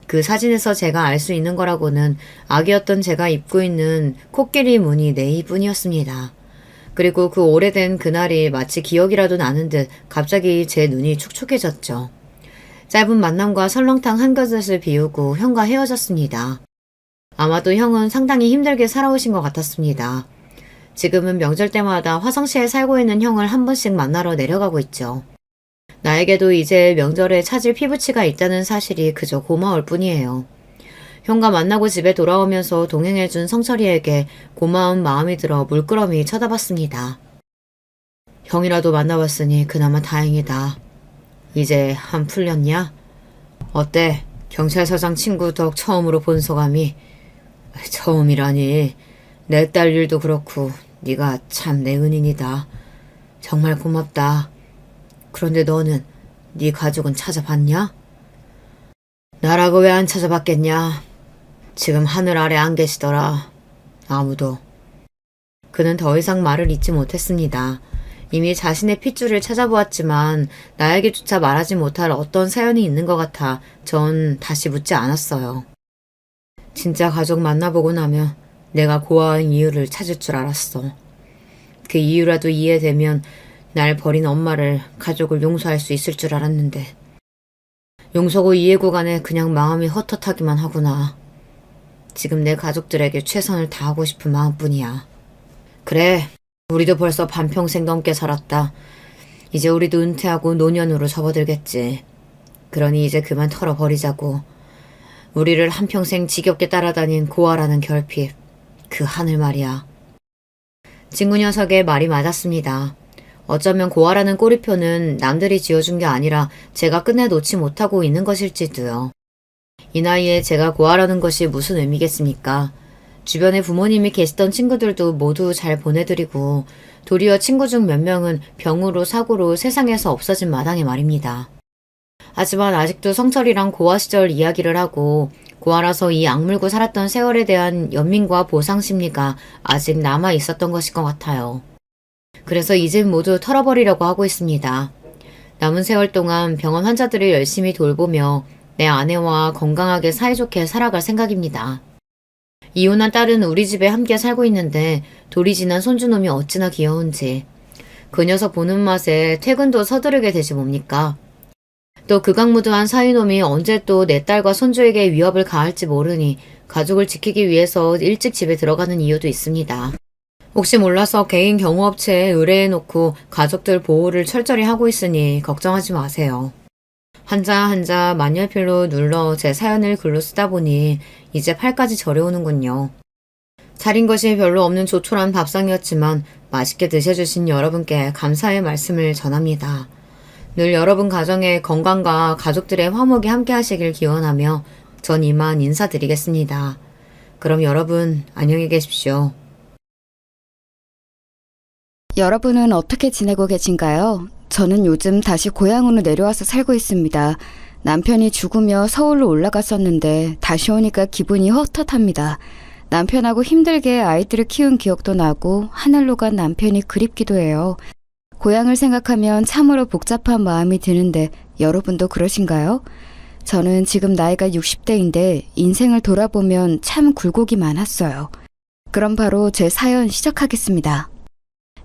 그 사진에서 제가 알 수 있는 거라고는 아기였던 제가 입고 있는 코끼리 무늬 네이뿐이었습니다. 그리고 그 오래된 그날이 마치 기억이라도 나는 듯 갑자기 제 눈이 촉촉해졌죠. 짧은 만남과 설렁탕 한 그릇을 비우고 형과 헤어졌습니다. 아마도 형은 상당히 힘들게 살아오신 것 같았습니다. 지금은 명절 때마다 화성시에 살고 있는 형을 한 번씩 만나러 내려가고 있죠. 나에게도 이제 명절에 찾을 피부치가 있다는 사실이 그저 고마울 뿐이에요. 형과 만나고 집에 돌아오면서 동행해준 성철이에게 고마운 마음이 들어 물끄러미 쳐다봤습니다. 형이라도 만나봤으니 그나마 다행이다. 이제 한 풀렸냐? 어때? 경찰서장 친구 덕 처음으로 본 소감이? 처음이라니. 내 딸 일도 그렇고 네가 참 내 은인이다. 정말 고맙다. 그런데 너는 네 가족은 찾아봤냐? 나라고 왜 안 찾아봤겠냐? 지금 하늘 아래 안 계시더라. 아무도. 그는 더 이상 말을 잇지 못했습니다. 이미 자신의 핏줄을 찾아보았지만 나에게조차 말하지 못할 어떤 사연이 있는 것 같아 전 다시 묻지 않았어요. 진짜 가족 만나보고 나면 내가 고아인 이유를 찾을 줄 알았어. 그 이유라도 이해되면 날 버린 엄마를, 가족을 용서할 수 있을 줄 알았는데 용서고 이해 구간에 그냥 마음이 헛헛하기만 하구나. 지금 내 가족들에게 최선을 다하고 싶은 마음뿐이야. 그래, 우리도 벌써 반평생 넘게 살았다. 이제 우리도 은퇴하고 노년으로 접어들겠지. 그러니 이제 그만 털어버리자고. 우리를 한평생 지겹게 따라다닌 고아라는 결핍, 그 하늘 말이야. 친구 녀석의 말이 맞았습니다. 어쩌면 고아라는 꼬리표는 남들이 지어준 게 아니라 제가 끝내 놓지 못하고 있는 것일지도요. 이 나이에 제가 고아라는 것이 무슨 의미겠습니까? 주변에 부모님이 계시던 친구들도 모두 잘 보내드리고 도리어 친구 중 몇 명은 병으로 사고로 세상에서 없어진 마당에 말입니다. 하지만 아직도 성철이랑 고아 시절 이야기를 하고 고아라서 이 악물고 살았던 세월에 대한 연민과 보상 심리가 아직 남아 있었던 것일 것 같아요. 그래서 이젠 모두 털어버리려고 하고 있습니다. 남은 세월 동안 병원 환자들을 열심히 돌보며 내 아내와 건강하게 사이좋게 살아갈 생각입니다. 이혼한 딸은 우리 집에 함께 살고 있는데 돌이 지난 손주놈이 어찌나 귀여운지. 그 녀석 보는 맛에 퇴근도 서두르게 되지 뭡니까? 또 극악무도한 사위놈이 언제 또 내 딸과 손주에게 위협을 가할지 모르니 가족을 지키기 위해서 일찍 집에 들어가는 이유도 있습니다. 혹시 몰라서 개인 경호업체에 의뢰해놓고 가족들 보호를 철저히 하고 있으니 걱정하지 마세요. 한자 한자 만년필로 눌러 제 사연을 글로 쓰다 보니 이제 팔까지 저려오는군요. 차린 것이 별로 없는 조촐한 밥상이었지만 맛있게 드셔주신 여러분께 감사의 말씀을 전합니다. 늘 여러분 가정의 건강과 가족들의 화목이 함께 하시길 기원하며 전 이만 인사드리겠습니다. 그럼 여러분 안녕히 계십시오. 여러분은 어떻게 지내고 계신가요? 저는 요즘 다시 고향으로 내려와서 살고 있습니다. 남편이 죽으며 서울로 올라갔었는데 다시 오니까 기분이 헛헛합니다. 남편하고 힘들게 아이들을 키운 기억도 나고 하늘로 간 남편이 그립기도 해요. 고향을 생각하면 참으로 복잡한 마음이 드는데 여러분도 그러신가요? 저는 지금 나이가 60대인데 인생을 돌아보면 참 굴곡이 많았어요. 그럼 바로 제 사연 시작하겠습니다.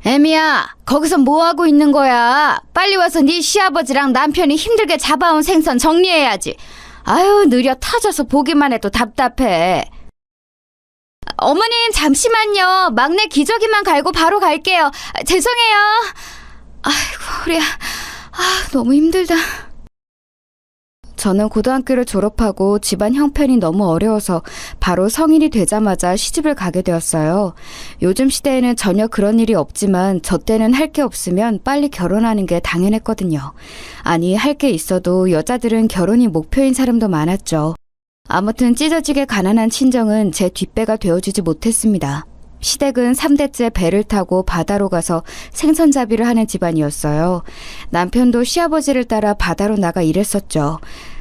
애미야, 거기서 뭐하고 있는 거야? 빨리 와서 네 시아버지랑 남편이 힘들게 잡아온 생선 정리해야지. 아유, 느려 터져서 보기만 해도 답답해. 어머님, 잠시만요. 막내 기저귀만 갈고 바로 갈게요. 죄송해요. 아이고, 우리 너무 힘들다. 저는 고등학교를 졸업하고 집안 형편이 너무 어려워서 바로 성인이 되자마자 시집을 가게 되었어요. 요즘 시대에는 전혀 그런 일이 없지만 저 때는 할 게 없으면 빨리 결혼하는 게 당연했거든요. 아니, 할 게 있어도 여자들은 결혼이 목표인 사람도 많았죠. 아무튼 찢어지게 가난한 친정은 제 뒷배가 되어주지 못했습니다. 시댁은 3대째 배를 타고 바다로 가서 생선잡이를 하는 집안이었어요. 남편도 시아버지를 따라 바다로 나가 일했었죠.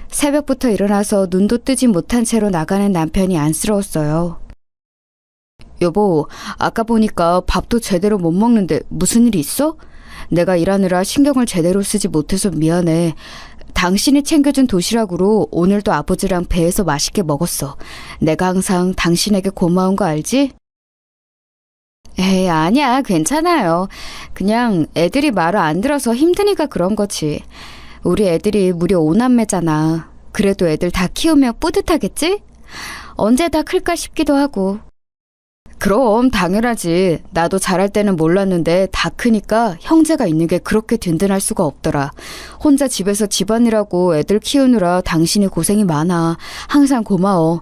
새벽부터 일어나서 눈도 뜨지 못한 채로 나가는 남편이 안쓰러웠어요. 여보, 아까 보니까 밥도 제대로 못 먹는데 무슨 일 있어? 내가 일하느라 신경을 제대로 쓰지 못해서 미안해. 당신이 챙겨준 도시락으로 오늘도 아버지랑 배에서 맛있게 먹었어. 내가 항상 당신에게 고마운 거 알지? 에이, 아니야, 괜찮아요. 그냥 애들이 말을 안 들어서 힘드니까 그런 거지. 우리 애들이 무려 5남매잖아. 그래도 애들 다 키우면 뿌듯하겠지? 언제 다 클까 싶기도 하고. 그럼 당연하지. 나도 잘할 때는 몰랐는데 다 크니까 형제가 있는 게 그렇게 든든할 수가 없더라. 혼자 집에서 집안일하고 애들 키우느라 당신이 고생이 많아. 항상 고마워.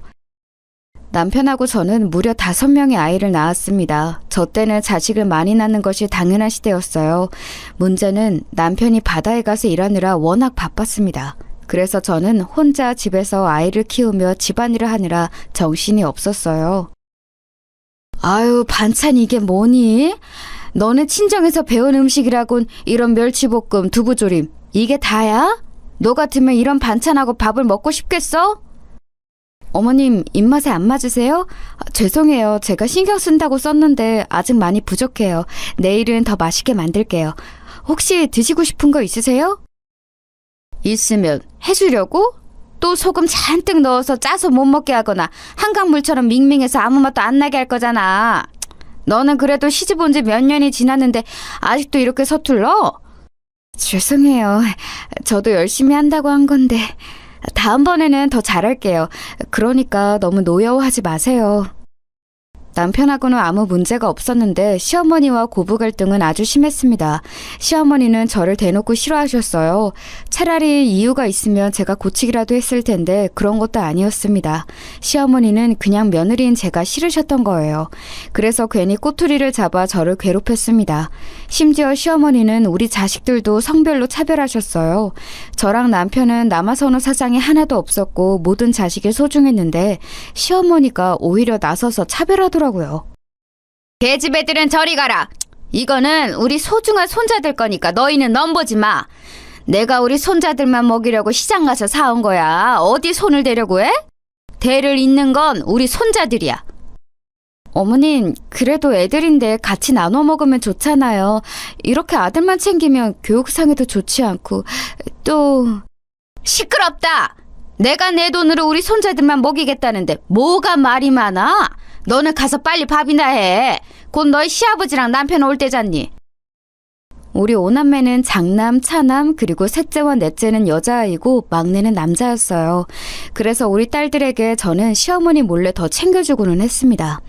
남편하고 저는 무려 5명의 아이를 낳았습니다. 저 때는 자식을 많이 낳는 것이 당연한 시대였어요. 문제는 남편이 바다에 가서 일하느라 워낙 바빴습니다. 그래서 저는 혼자 집에서 아이를 키우며 집안일을 하느라 정신이 없었어요. 아유, 반찬 이게 뭐니? 너는 친정에서 배운 음식이라곤 이런 멸치볶음, 두부조림 이게 다야? 너 같으면 이런 반찬하고 밥을 먹고 싶겠어? 어머님, 입맛에 안 맞으세요? 죄송해요. 제가 신경 쓴다고 썼는데 아직 많이 부족해요. 내일은 더 맛있게 만들게요. 혹시 드시고 싶은 거 있으세요? 있으면 해주려고? 또 소금 잔뜩 넣어서 짜서 못 먹게 하거나 한강물처럼 밍밍해서 아무 맛도 안 나게 할 거잖아. 너는 그래도 시집 온 지 몇 년이 지났는데 아직도 이렇게 서툴러? 죄송해요. 저도 열심히 한다고 한 건데 다음번에는 더 잘할게요. 그러니까 너무 노여워하지 마세요. 남편하고는 아무 문제가 없었는데 시어머니와 고부 갈등은 아주 심했습니다. 시어머니는 저를 대놓고 싫어하셨어요. 차라리 이유가 있으면 제가 고치기라도 했을 텐데 그런 것도 아니었습니다. 시어머니는 그냥 며느리인 제가 싫으셨던 거예요. 그래서 괜히 꼬투리를 잡아 저를 괴롭혔습니다. 심지어 시어머니는 우리 자식들도 성별로 차별하셨어요. 저랑 남편은 남아선호 사상이 하나도 없었고 모든 자식이 소중했는데 시어머니가 오히려 나서서 차별하더라고요. 계집 애들은 저리 가라. 이거는 우리 소중한 손자들 거니까 너희는 넘보지 마. 내가 우리 손자들만 먹이려고 시장 가서 사온 거야. 어디 손을 대려고 해? 대를 잇는 건 우리 손자들이야. 어머님, 그래도 애들인데 같이 나눠 먹으면 좋잖아요. 이렇게 아들만 챙기면 교육상에도 좋지 않고 또... 시끄럽다. 내가 내 돈으로 우리 손자들만 먹이겠다는데 뭐가 말이 많아? 너는 가서 빨리 밥이나 해. 곧 너희 시아버지랑 남편 올 때잖니. 우리 오남매는 장남, 차남, 그리고 셋째와 넷째는 여자아이고 막내는 남자였어요. 그래서 우리 딸들에게 저는 시어머니 몰래 더 챙겨주고는 했습니다.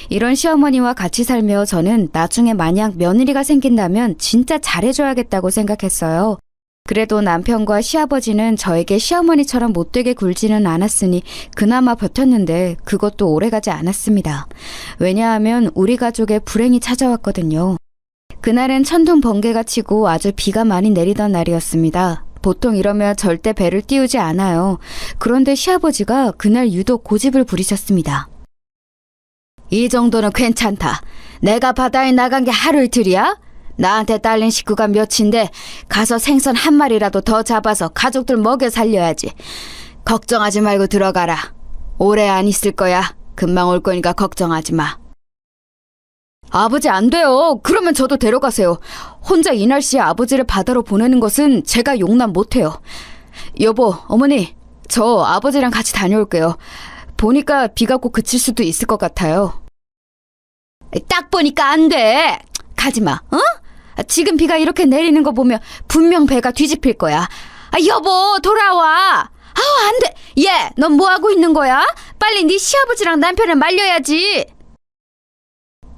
이런 시어머니와 같이 살며 저는 나중에 만약 며느리가 생긴다면 진짜 잘해줘야겠다고 생각했어요. 그래도 남편과 시아버지는 저에게 시어머니처럼 못되게 굴지는 않았으니 그나마 버텼는데 그것도 오래가지 않았습니다. 왜냐하면 우리 가족에 불행이 찾아왔거든요. 그날은 천둥 번개가 치고 아주 비가 많이 내리던 날이었습니다. 보통 이러면 절대 배를 띄우지 않아요. 그런데 시아버지가 그날 유독 고집을 부리셨습니다. 이 정도는 괜찮다. 내가 바다에 나간 게 하루 이틀이야? 나한테 딸린 식구가 몇인데 가서 생선 한 마리라도 더 잡아서 가족들 먹여 살려야지. 걱정하지 말고 들어가라. 오래 안 있을 거야. 금방 올 거니까 걱정하지 마. 아버지 안 돼요. 그러면 저도 데려가세요. 혼자 이 날씨에 아버지를 바다로 보내는 것은 제가 용납 못해요. 여보, 어머니, 저 아버지랑 같이 다녀올게요. 보니까 비가 곧 그칠 수도 있을 것 같아요. 딱 보니까 안 돼. 가지마, 어? 지금 비가 이렇게 내리는 거 보면 분명 배가 뒤집힐 거야. 여보, 돌아와. 안 돼. 얘, 넌 뭐 하고 있는 거야? 빨리 네 시아버지랑 남편을 말려야지.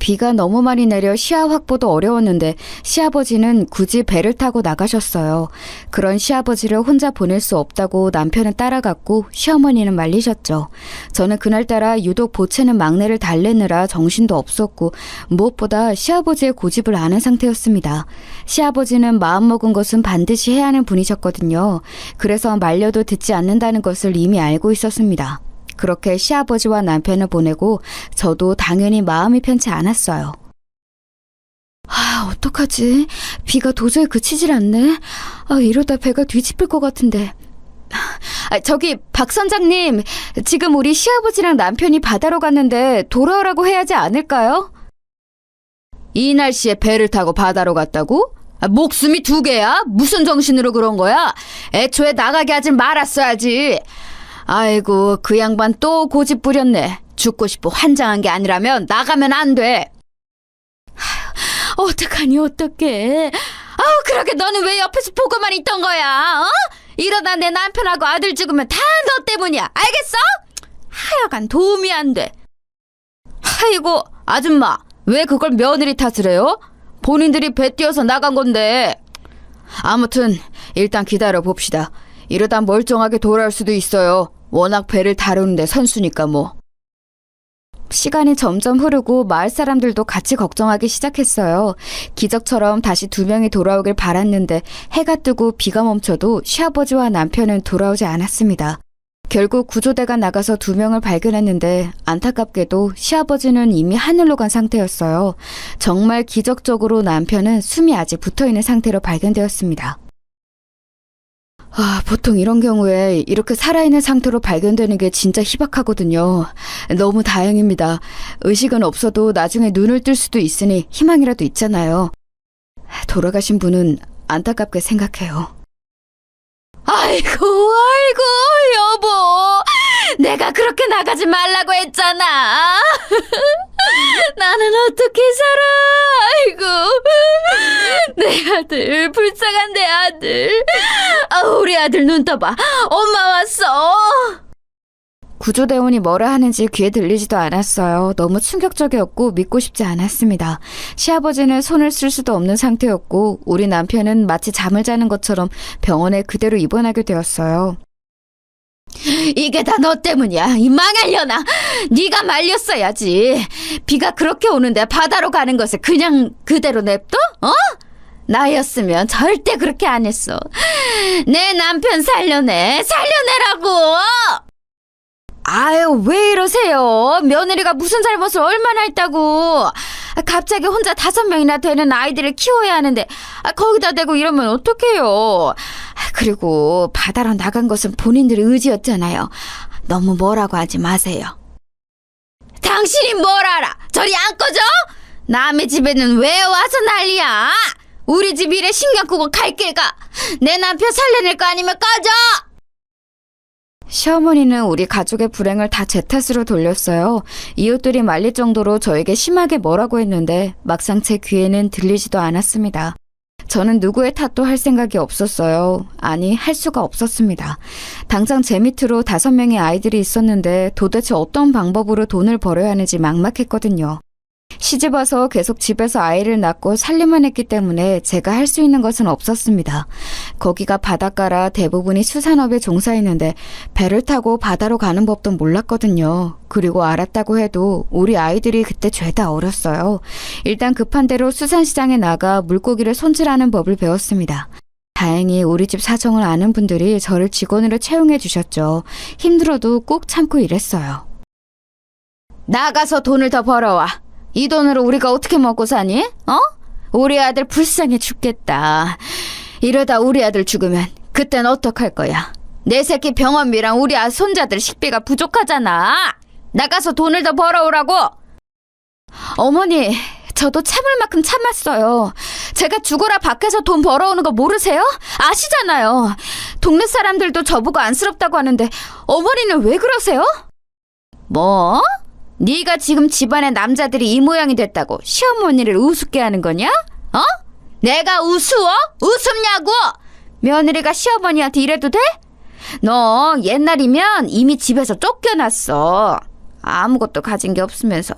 비가 너무 많이 내려 시야 확보도 어려웠는데 시아버지는 굳이 배를 타고 나가셨어요. 그런 시아버지를 혼자 보낼 수 없다고 남편은 따라갔고 시어머니는 말리셨죠. 저는 그날따라 유독 보채는 막내를 달래느라 정신도 없었고 무엇보다 시아버지의 고집을 아는 상태였습니다. 시아버지는 마음먹은 것은 반드시 해야 하는 분이셨거든요. 그래서 말려도 듣지 않는다는 것을 이미 알고 있었습니다. 그렇게 시아버지와 남편을 보내고 저도 당연히 마음이 편치 않았어요. 어떡하지? 비가 도저히 그치질 않네. 이러다 배가 뒤집힐 것 같은데. 저기 박 선장님, 지금 우리 시아버지랑 남편이 바다로 갔는데 돌아오라고 해야지 않을까요? 이 날씨에 배를 타고 바다로 갔다고? 목숨이 두 개야? 무슨 정신으로 그런 거야? 애초에 나가게 하지 말았어야지. 아이고, 그 양반 또 고집 부렸네. 죽고 싶어 환장한 게 아니라면 나가면 안 돼. 어떡하니 어떡해. 그러게 너는 왜 옆에서 보고만 있던 거야? 이러다 내 남편하고 아들 죽으면 다 너 때문이야. 알겠어? 하여간 도움이 안 돼. 아이고, 아줌마, 왜 그걸 며느리 탓을 해요? 본인들이 배 띄어서 나간 건데. 아무튼 일단 기다려 봅시다. 이러다 멀쩡하게 돌아올 수도 있어요. 워낙 배를 다루는데 선수니까 뭐. 시간이 점점 흐르고 마을 사람들도 같이 걱정하기 시작했어요. 기적처럼 다시 두 명이 돌아오길 바랐는데 해가 뜨고 비가 멈춰도 시아버지와 남편은 돌아오지 않았습니다. 결국 구조대가 나가서 2명을 발견했는데 안타깝게도 시아버지는 이미 하늘로 간 상태였어요. 정말 기적적으로 남편은 숨이 아직 붙어있는 상태로 발견되었습니다. 보통 이런 경우에 이렇게 살아있는 상태로 발견되는 게 진짜 희박하거든요. 너무 다행입니다. 의식은 없어도 나중에 눈을 뜰 수도 있으니 희망이라도 있잖아요. 돌아가신 분은 안타깝게 생각해요. 아이고, 여보. 내가 그렇게 나가지 말라고 했잖아. 나는 어떻게 살아? 아이고. 내 아들, 불쌍한 내 아들. 우리 아들 눈 떠봐. 엄마 왔어. 구조대원이 뭐라 하는지 귀에 들리지도 않았어요. 너무 충격적이었고 믿고 싶지 않았습니다. 시아버지는 손을 쓸 수도 없는 상태였고 우리 남편은 마치 잠을 자는 것처럼 병원에 그대로 입원하게 되었어요. 이게 다 너 때문이야. 이 망할려나. 네가 말렸어야지. 비가 그렇게 오는데 바다로 가는 것을 그냥 그대로 냅둬? 나였으면 절대 그렇게 안 했어. 내 남편 살려내라고. 아유, 왜 이러세요? 며느리가 무슨 잘못을 얼마나 했다고. 갑자기 혼자 5명이나 되는 아이들을 키워야 하는데 거기다 대고 이러면 어떡해요. 그리고 바다로 나간 것은 본인들의 의지였잖아요. 너무 뭐라고 하지 마세요. 당신이 뭘 알아? 저리 안 꺼져? 남의 집에는 왜 와서 난리야? 우리 집 일에 신경 끄고 갈 길 가. 내 남편 살려낼 거 아니면 꺼져. 시어머니는 우리 가족의 불행을 다 제 탓으로 돌렸어요. 이웃들이 말릴 정도로 저에게 심하게 뭐라고 했는데 막상 제 귀에는 들리지도 않았습니다. 저는 누구의 탓도 할 생각이 없었어요. 아니, 할 수가 없었습니다. 당장 제 밑으로 5명의 아이들이 있었는데 도대체 어떤 방법으로 돈을 벌어야 하는지 막막했거든요. 시집 와서 계속 집에서 아이를 낳고 살림만 했기 때문에 제가 할 수 있는 것은 없었습니다. 거기가 바닷가라 대부분이 수산업에 종사했는데 배를 타고 바다로 가는 법도 몰랐거든요. 그리고 알았다고 해도 우리 아이들이 그때 죄다 어렸어요. 일단 급한 대로 수산시장에 나가 물고기를 손질하는 법을 배웠습니다. 다행히 우리 집 사정을 아는 분들이 저를 직원으로 채용해 주셨죠. 힘들어도 꾹 참고 일했어요. 나가서 돈을 더 벌어와. 이 돈으로 우리가 어떻게 먹고 사니? 우리 아들 불쌍해 죽겠다. 이러다 우리 아들 죽으면 그땐 어떡할 거야? 내 새끼 병원비랑 우리 손자들 식비가 부족하잖아. 나가서 돈을 더 벌어오라고. 어머니, 저도 참을 만큼 참았어요. 제가 죽어라 밖에서 돈 벌어오는 거 모르세요? 아시잖아요. 동네 사람들도 저보고 안쓰럽다고 하는데 어머니는 왜 그러세요? 뭐? 네가 지금 집안의 남자들이 이 모양이 됐다고 시어머니를 우습게 하는 거냐? 내가 우스워? 우습냐고? 며느리가 시어머니한테 이래도 돼? 너 옛날이면 이미 집에서 쫓겨났어. 아무것도 가진 게 없으면서.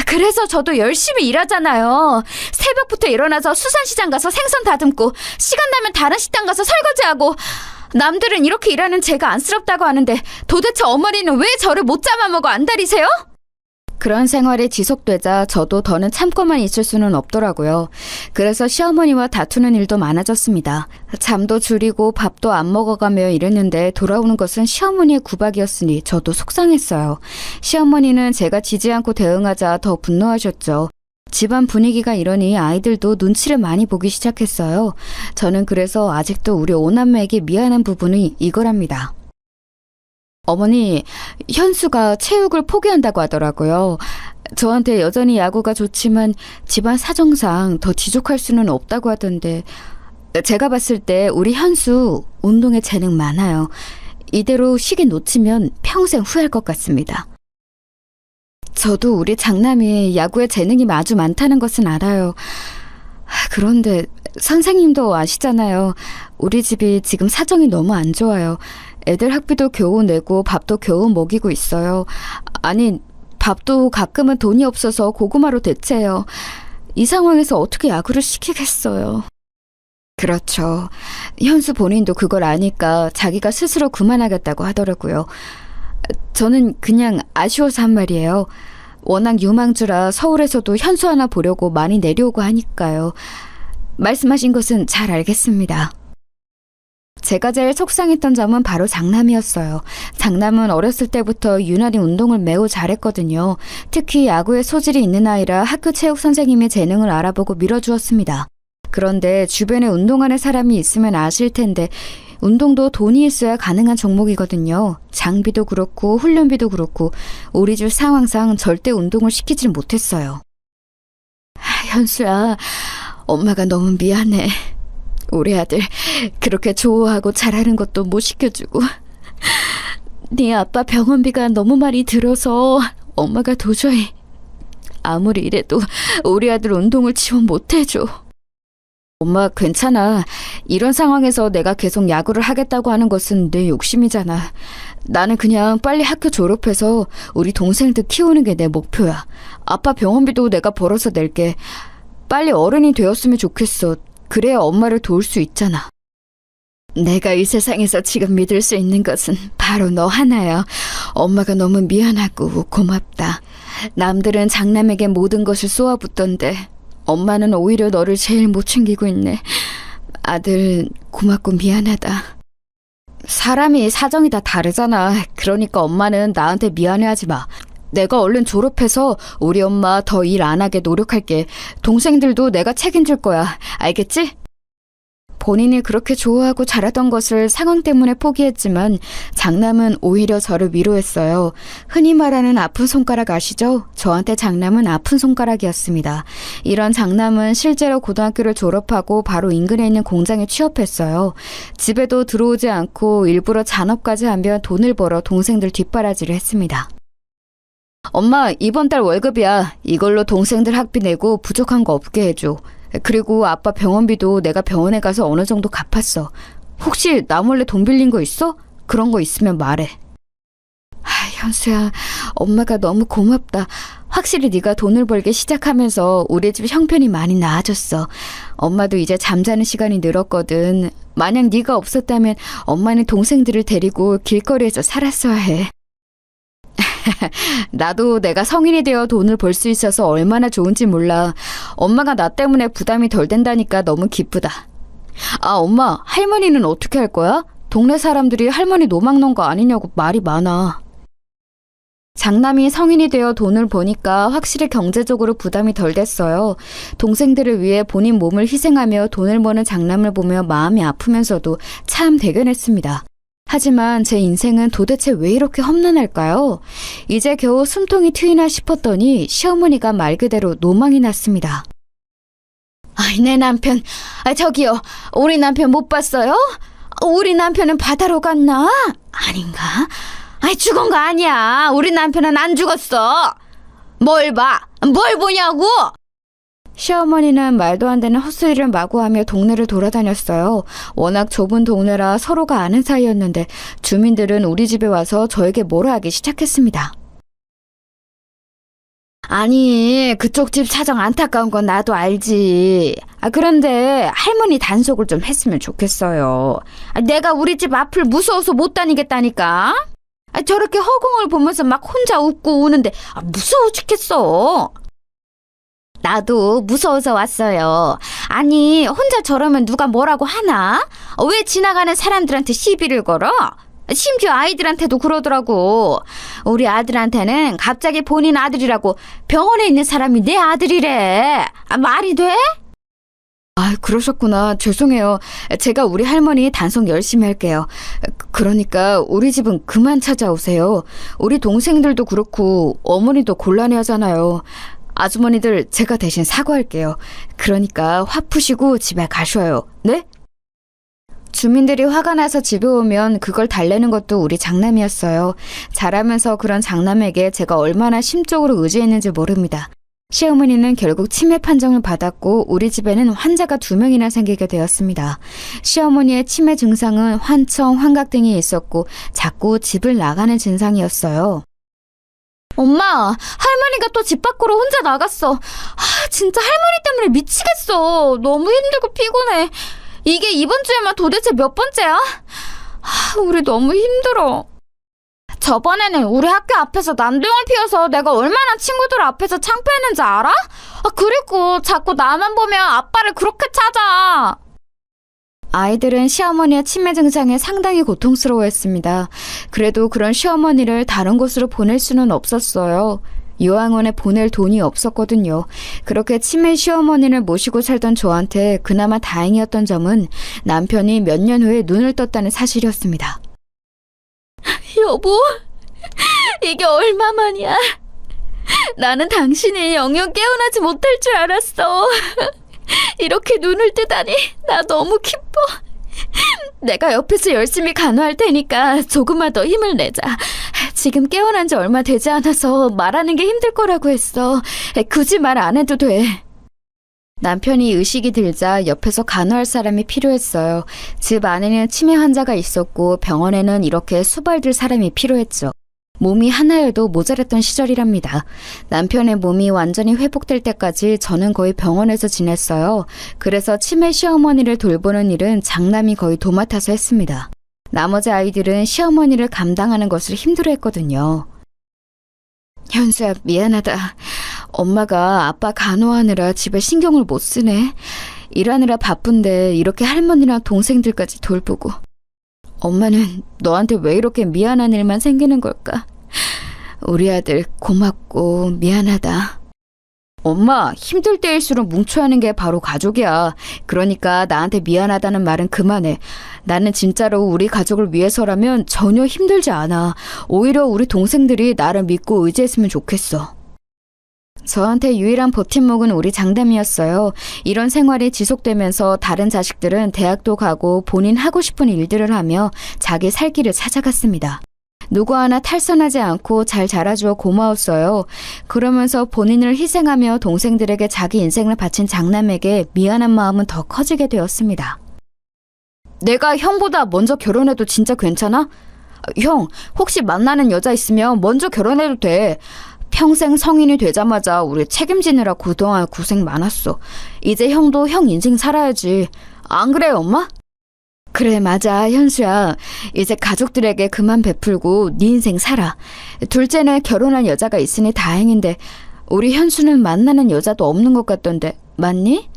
그래서 저도 열심히 일하잖아요. 새벽부터 일어나서 수산시장 가서 생선 다듬고 시간 나면 다른 식당 가서 설거지하고. 남들은 이렇게 일하는 제가 안쓰럽다고 하는데 도대체 어머니는 왜 저를 못 잡아먹어 안달이세요? 그런 생활이 지속되자 저도 더는 참고만 있을 수는 없더라고요. 그래서 시어머니와 다투는 일도 많아졌습니다. 잠도 줄이고 밥도 안 먹어가며 이랬는데 돌아오는 것은 시어머니의 구박이었으니 저도 속상했어요. 시어머니는 제가 지지 않고 대응하자 더 분노하셨죠. 집안 분위기가 이러니 아이들도 눈치를 많이 보기 시작했어요. 저는 그래서 아직도 우리 오남매에게 미안한 부분이 이거랍니다. 어머니, 현수가 체육을 포기한다고 하더라고요. 저한테 여전히 야구가 좋지만 집안 사정상 더 지속할 수는 없다고 하던데 제가 봤을 때 우리 현수 운동에 재능 많아요. 이대로 시기 놓치면 평생 후회할 것 같습니다. 저도 우리 장남이 야구에 재능이 아주 많다는 것은 알아요. 그런데 선생님도 아시잖아요. 우리 집이 지금 사정이 너무 안 좋아요. 애들 학비도 겨우 내고 밥도 겨우 먹이고 있어요. 아니, 밥도 가끔은 돈이 없어서 고구마로 대체해요. 이 상황에서 어떻게 야구를 시키겠어요. 그렇죠. 현수 본인도 그걸 아니까 자기가 스스로 그만하겠다고 하더라고요. 저는 그냥 아쉬워서 한 말이에요. 워낙 유망주라 서울에서도 현수 하나 보려고 많이 내려오고 하니까요. 말씀하신 것은 잘 알겠습니다. 제가 제일 속상했던 점은 바로 장남이었어요. 장남은 어렸을 때부터 유난히 운동을 매우 잘했거든요. 특히 야구에 소질이 있는 아이라 학교 체육 선생님의 재능을 알아보고 밀어주었습니다. 그런데 주변에 운동하는 사람이 있으면 아실 텐데 운동도 돈이 있어야 가능한 종목이거든요. 장비도 그렇고 훈련비도 그렇고 우리 집 상황상 절대 운동을 시키질 못했어요. 현수야, 엄마가 너무 미안해. 우리 아들 그렇게 좋아하고 잘하는 것도 못 시켜주고 네 아빠 병원비가 너무 많이 들어서 엄마가 도저히 아무리 이래도 우리 아들 운동을 지원 못해줘. 엄마 괜찮아. 이런 상황에서 내가 계속 야구를 하겠다고 하는 것은 내 욕심이잖아. 나는 그냥 빨리 학교 졸업해서 우리 동생들 키우는 게 내 목표야. 아빠 병원비도 내가 벌어서 낼게. 빨리 어른이 되었으면 좋겠어. 그래야 엄마를 도울 수 있잖아. 내가 이 세상에서 지금 믿을 수 있는 것은 바로 너 하나야. 엄마가 너무 미안하고 고맙다. 남들은 장남에게 모든 것을 쏘아붓던데 엄마는 오히려 너를 제일 못 챙기고 있네. 아들 고맙고 미안하다. 사람이 사정이 다 다르잖아. 그러니까 엄마는 나한테 미안해하지 마. 내가 얼른 졸업해서 우리 엄마 더 일 안 하게 노력할게. 동생들도 내가 책임질 거야. 알겠지? 본인이 그렇게 좋아하고 잘하던 것을 상황 때문에 포기했지만 장남은 오히려 저를 위로했어요. 흔히 말하는 아픈 손가락 아시죠? 저한테 장남은 아픈 손가락이었습니다. 이런 장남은 실제로 고등학교를 졸업하고 바로 인근에 있는 공장에 취업했어요. 집에도 들어오지 않고 일부러 잔업까지 하며 돈을 벌어 동생들 뒷바라지를 했습니다. 엄마, 이번 달 월급이야. 이걸로 동생들 학비 내고 부족한 거 없게 해줘. 그리고 아빠 병원비도 내가 병원에 가서 어느 정도 갚았어. 혹시 나 몰래 돈 빌린 거 있어? 그런 거 있으면 말해. 현수야, 엄마가 너무 고맙다. 확실히 네가 돈을 벌기 시작하면서 우리 집 형편이 많이 나아졌어. 엄마도 이제 잠자는 시간이 늘었거든. 만약 네가 없었다면 엄마는 동생들을 데리고 길거리에서 살았어야 해. 나도 내가 성인이 되어 돈을 벌 수 있어서 얼마나 좋은지 몰라. 엄마가 나 때문에 부담이 덜 된다니까 너무 기쁘다. 아, 엄마, 할머니는 어떻게 할 거야? 동네 사람들이 할머니 노망 논 거 아니냐고 말이 많아. 장남이 성인이 되어 돈을 버니까 확실히 경제적으로 부담이 덜 됐어요. 동생들을 위해 본인 몸을 희생하며 돈을 버는 장남을 보며 마음이 아프면서도 참 대견했습니다. 하지만 제 인생은 도대체 왜 이렇게 험난할까요? 이제 겨우 숨통이 트이나 싶었더니 시어머니가 말 그대로 노망이 났습니다. 내 남편, 저기요, 우리 남편 못 봤어요? 우리 남편은 바다로 갔나? 아닌가? 죽은 거 아니야. 우리 남편은 안 죽었어. 뭘 봐? 뭘 보냐고? 시어머니는 말도 안 되는 헛소리를 마구하며 동네를 돌아다녔어요. 워낙 좁은 동네라 서로가 아는 사이였는데 주민들은 우리 집에 와서 저에게 뭐라 하기 시작했습니다. 아니, 그쪽 집 사정 안타까운 건 나도 알지. 그런데 할머니 단속을 좀 했으면 좋겠어요. 내가 우리 집 앞을 무서워서 못 다니겠다니까. 저렇게 허공을 보면서 막 혼자 웃고 우는데 무서워 죽겠어. 나도 무서워서 왔어요. 아니, 혼자 저러면 누가 뭐라고 하나? 왜 지나가는 사람들한테 시비를 걸어? 심지어 아이들한테도 그러더라고. 우리 아들한테는 갑자기 본인 아들이라고 병원에 있는 사람이 내 아들이래. 말이 돼? 그러셨구나. 죄송해요. 제가 우리 할머니 단속 열심히 할게요. 그러니까 우리 집은 그만 찾아오세요. 우리 동생들도 그렇고 어머니도 곤란해하잖아요. 아주머니들 제가 대신 사과할게요. 그러니까 화 푸시고 집에 가셔요. 네? 주민들이 화가 나서 집에 오면 그걸 달래는 것도 우리 장남이었어요. 자라면서 그런 장남에게 제가 얼마나 심적으로 의지했는지 모릅니다. 시어머니는 결국 치매 판정을 받았고 우리 집에는 환자가 2명이나 생기게 되었습니다. 시어머니의 치매 증상은 환청, 환각 등이 있었고 자꾸 집을 나가는 증상이었어요. 엄마, 할머니가 또 집 밖으로 혼자 나갔어. 진짜 할머니 때문에 미치겠어. 너무 힘들고 피곤해. 이게 이번 주에만 도대체 몇 번째야? 우리 너무 힘들어. 저번에는 우리 학교 앞에서 난동을 피워서 내가 얼마나 친구들 앞에서 창피했는지 알아? 그리고 자꾸 나만 보면 아빠를 그렇게 찾아. 아이들은 시어머니의 치매 증상에 상당히 고통스러워했습니다. 그래도 그런 시어머니를 다른 곳으로 보낼 수는 없었어요. 요양원에 보낼 돈이 없었거든요. 그렇게 치매 시어머니를 모시고 살던 저한테 그나마 다행이었던 점은 남편이 몇 년 후에 눈을 떴다는 사실이었습니다. 여보, 이게 얼마만이야? 나는 당신이 영영 깨어나지 못할 줄 알았어. 이렇게 눈을 뜨다니 나 너무 기뻐. 내가 옆에서 열심히 간호할 테니까 조금만 더 힘을 내자. 지금 깨어난 지 얼마 되지 않아서 말하는 게 힘들 거라고 했어. 굳이 말 안 해도 돼. 남편이 의식이 들자 옆에서 간호할 사람이 필요했어요. 집 안에는 치매 환자가 있었고 병원에는 이렇게 수발들 사람이 필요했죠. 몸이 하나여도 모자랐던 시절이랍니다. 남편의 몸이 완전히 회복될 때까지 저는 거의 병원에서 지냈어요. 그래서 치매 시어머니를 돌보는 일은 장남이 거의 도맡아서 했습니다. 나머지 아이들은 시어머니를 감당하는 것을 힘들어했거든요. 현수야, 미안하다. 엄마가 아빠 간호하느라 집에 신경을 못 쓰네. 일하느라 바쁜데 이렇게 할머니랑 동생들까지 돌보고. 엄마는 너한테 왜 이렇게 미안한 일만 생기는 걸까? 우리 아들 고맙고 미안하다. 엄마, 힘들 때일수록 뭉쳐야 하는 게 바로 가족이야. 그러니까 나한테 미안하다는 말은 그만해. 나는 진짜로 우리 가족을 위해서라면 전혀 힘들지 않아. 오히려 우리 동생들이 나를 믿고 의지했으면 좋겠어. 저한테 유일한 버팀목은 우리 장남이었어요. 이런 생활이 지속되면서 다른 자식들은 대학도 가고 본인 하고 싶은 일들을 하며 자기 살 길을 찾아갔습니다. 누구 하나 탈선하지 않고 잘 자라주어 고마웠어요. 그러면서 본인을 희생하며 동생들에게 자기 인생을 바친 장남에게 미안한 마음은 더 커지게 되었습니다. 내가 형보다 먼저 결혼해도 진짜 괜찮아? 형, 혹시 만나는 여자 있으면 먼저 결혼해도 돼. 평생 성인이 되자마자 우리 책임지느라 그동안 고생 많았어. 이제 형도 형 인생 살아야지. 안 그래, 엄마? 그래, 맞아, 현수야. 이제 가족들에게 그만 베풀고 네 인생 살아. 둘째는 결혼한 여자가 있으니 다행인데 우리 현수는 만나는 여자도 없는 것 같던데 맞니?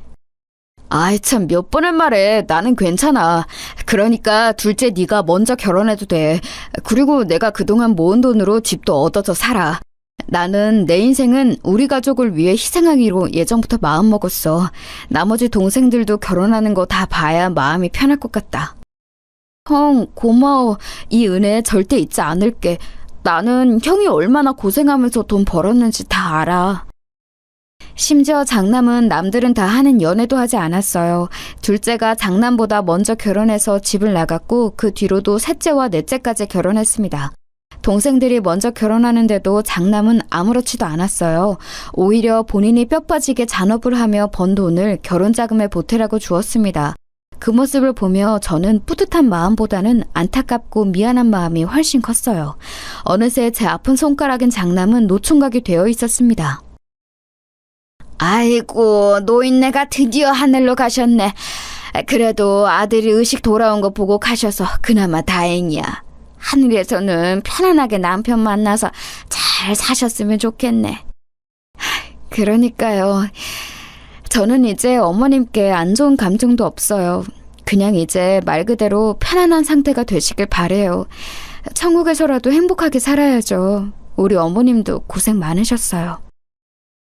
아이 참, 몇 번을 말해. 나는 괜찮아. 그러니까 둘째 네가 먼저 결혼해도 돼. 그리고 내가 그동안 모은 돈으로 집도 얻어서 살아. 나는 내 인생은 우리 가족을 위해 희생하기로 예전부터 마음먹었어. 나머지 동생들도 결혼하는 거 다 봐야 마음이 편할 것 같다. 형, 고마워. 이 은혜 절대 잊지 않을게. 나는 형이 얼마나 고생하면서 돈 벌었는지 다 알아. 심지어 장남은 남들은 다 하는 연애도 하지 않았어요. 둘째가 장남보다 먼저 결혼해서 집을 나갔고 그 뒤로도 셋째와 넷째까지 결혼했습니다. 동생들이 먼저 결혼하는데도 장남은 아무렇지도 않았어요. 오히려 본인이 뼈 빠지게 잔업을 하며 번 돈을 결혼자금에 보태라고 주었습니다. 그 모습을 보며 저는 뿌듯한 마음보다는 안타깝고 미안한 마음이 훨씬 컸어요. 어느새 제 아픈 손가락인 장남은 노총각이 되어 있었습니다. 아이고, 노인네가 드디어 하늘로 가셨네. 그래도 아들이 의식 돌아온 거 보고 가셔서 그나마 다행이야. 하늘에서는 편안하게 남편 만나서 잘 사셨으면 좋겠네. 그러니까요. 저는 이제 어머님께 안 좋은 감정도 없어요. 그냥 이제 말 그대로 편안한 상태가 되시길 바래요. 천국에서라도 행복하게 살아야죠. 우리 어머님도 고생 많으셨어요.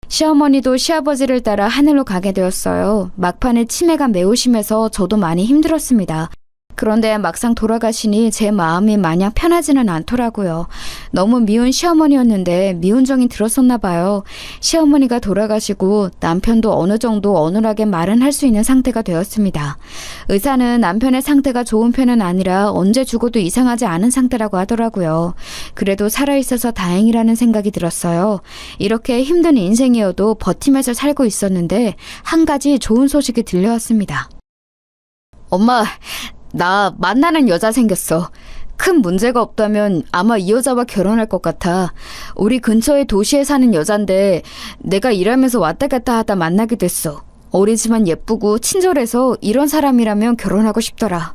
시어머니도 시아버지를 따라 하늘로 가게 되었어요. 막판에 치매가 매우 심해서 저도 많이 힘들었습니다. 그런데 막상 돌아가시니 제 마음이 마냥 편하지는 않더라고요. 너무 미운 시어머니였는데 미운 정이 들었었나 봐요. 시어머니가 돌아가시고 남편도 어느 정도 어눌하게 말은 할 수 있는 상태가 되었습니다. 의사는 남편의 상태가 좋은 편은 아니라 언제 죽어도 이상하지 않은 상태라고 하더라고요. 그래도 살아있어서 다행이라는 생각이 들었어요. 이렇게 힘든 인생이어도 버티면서 살고 있었는데 한 가지 좋은 소식이 들려왔습니다. 엄마, 나 만나는 여자 생겼어. 큰 문제가 없다면 아마 이 여자와 결혼할 것 같아. 우리 근처의 도시에 사는 여잔데 내가 일하면서 왔다 갔다 하다 만나게 됐어. 어리지만 예쁘고 친절해서 이런 사람이라면 결혼하고 싶더라.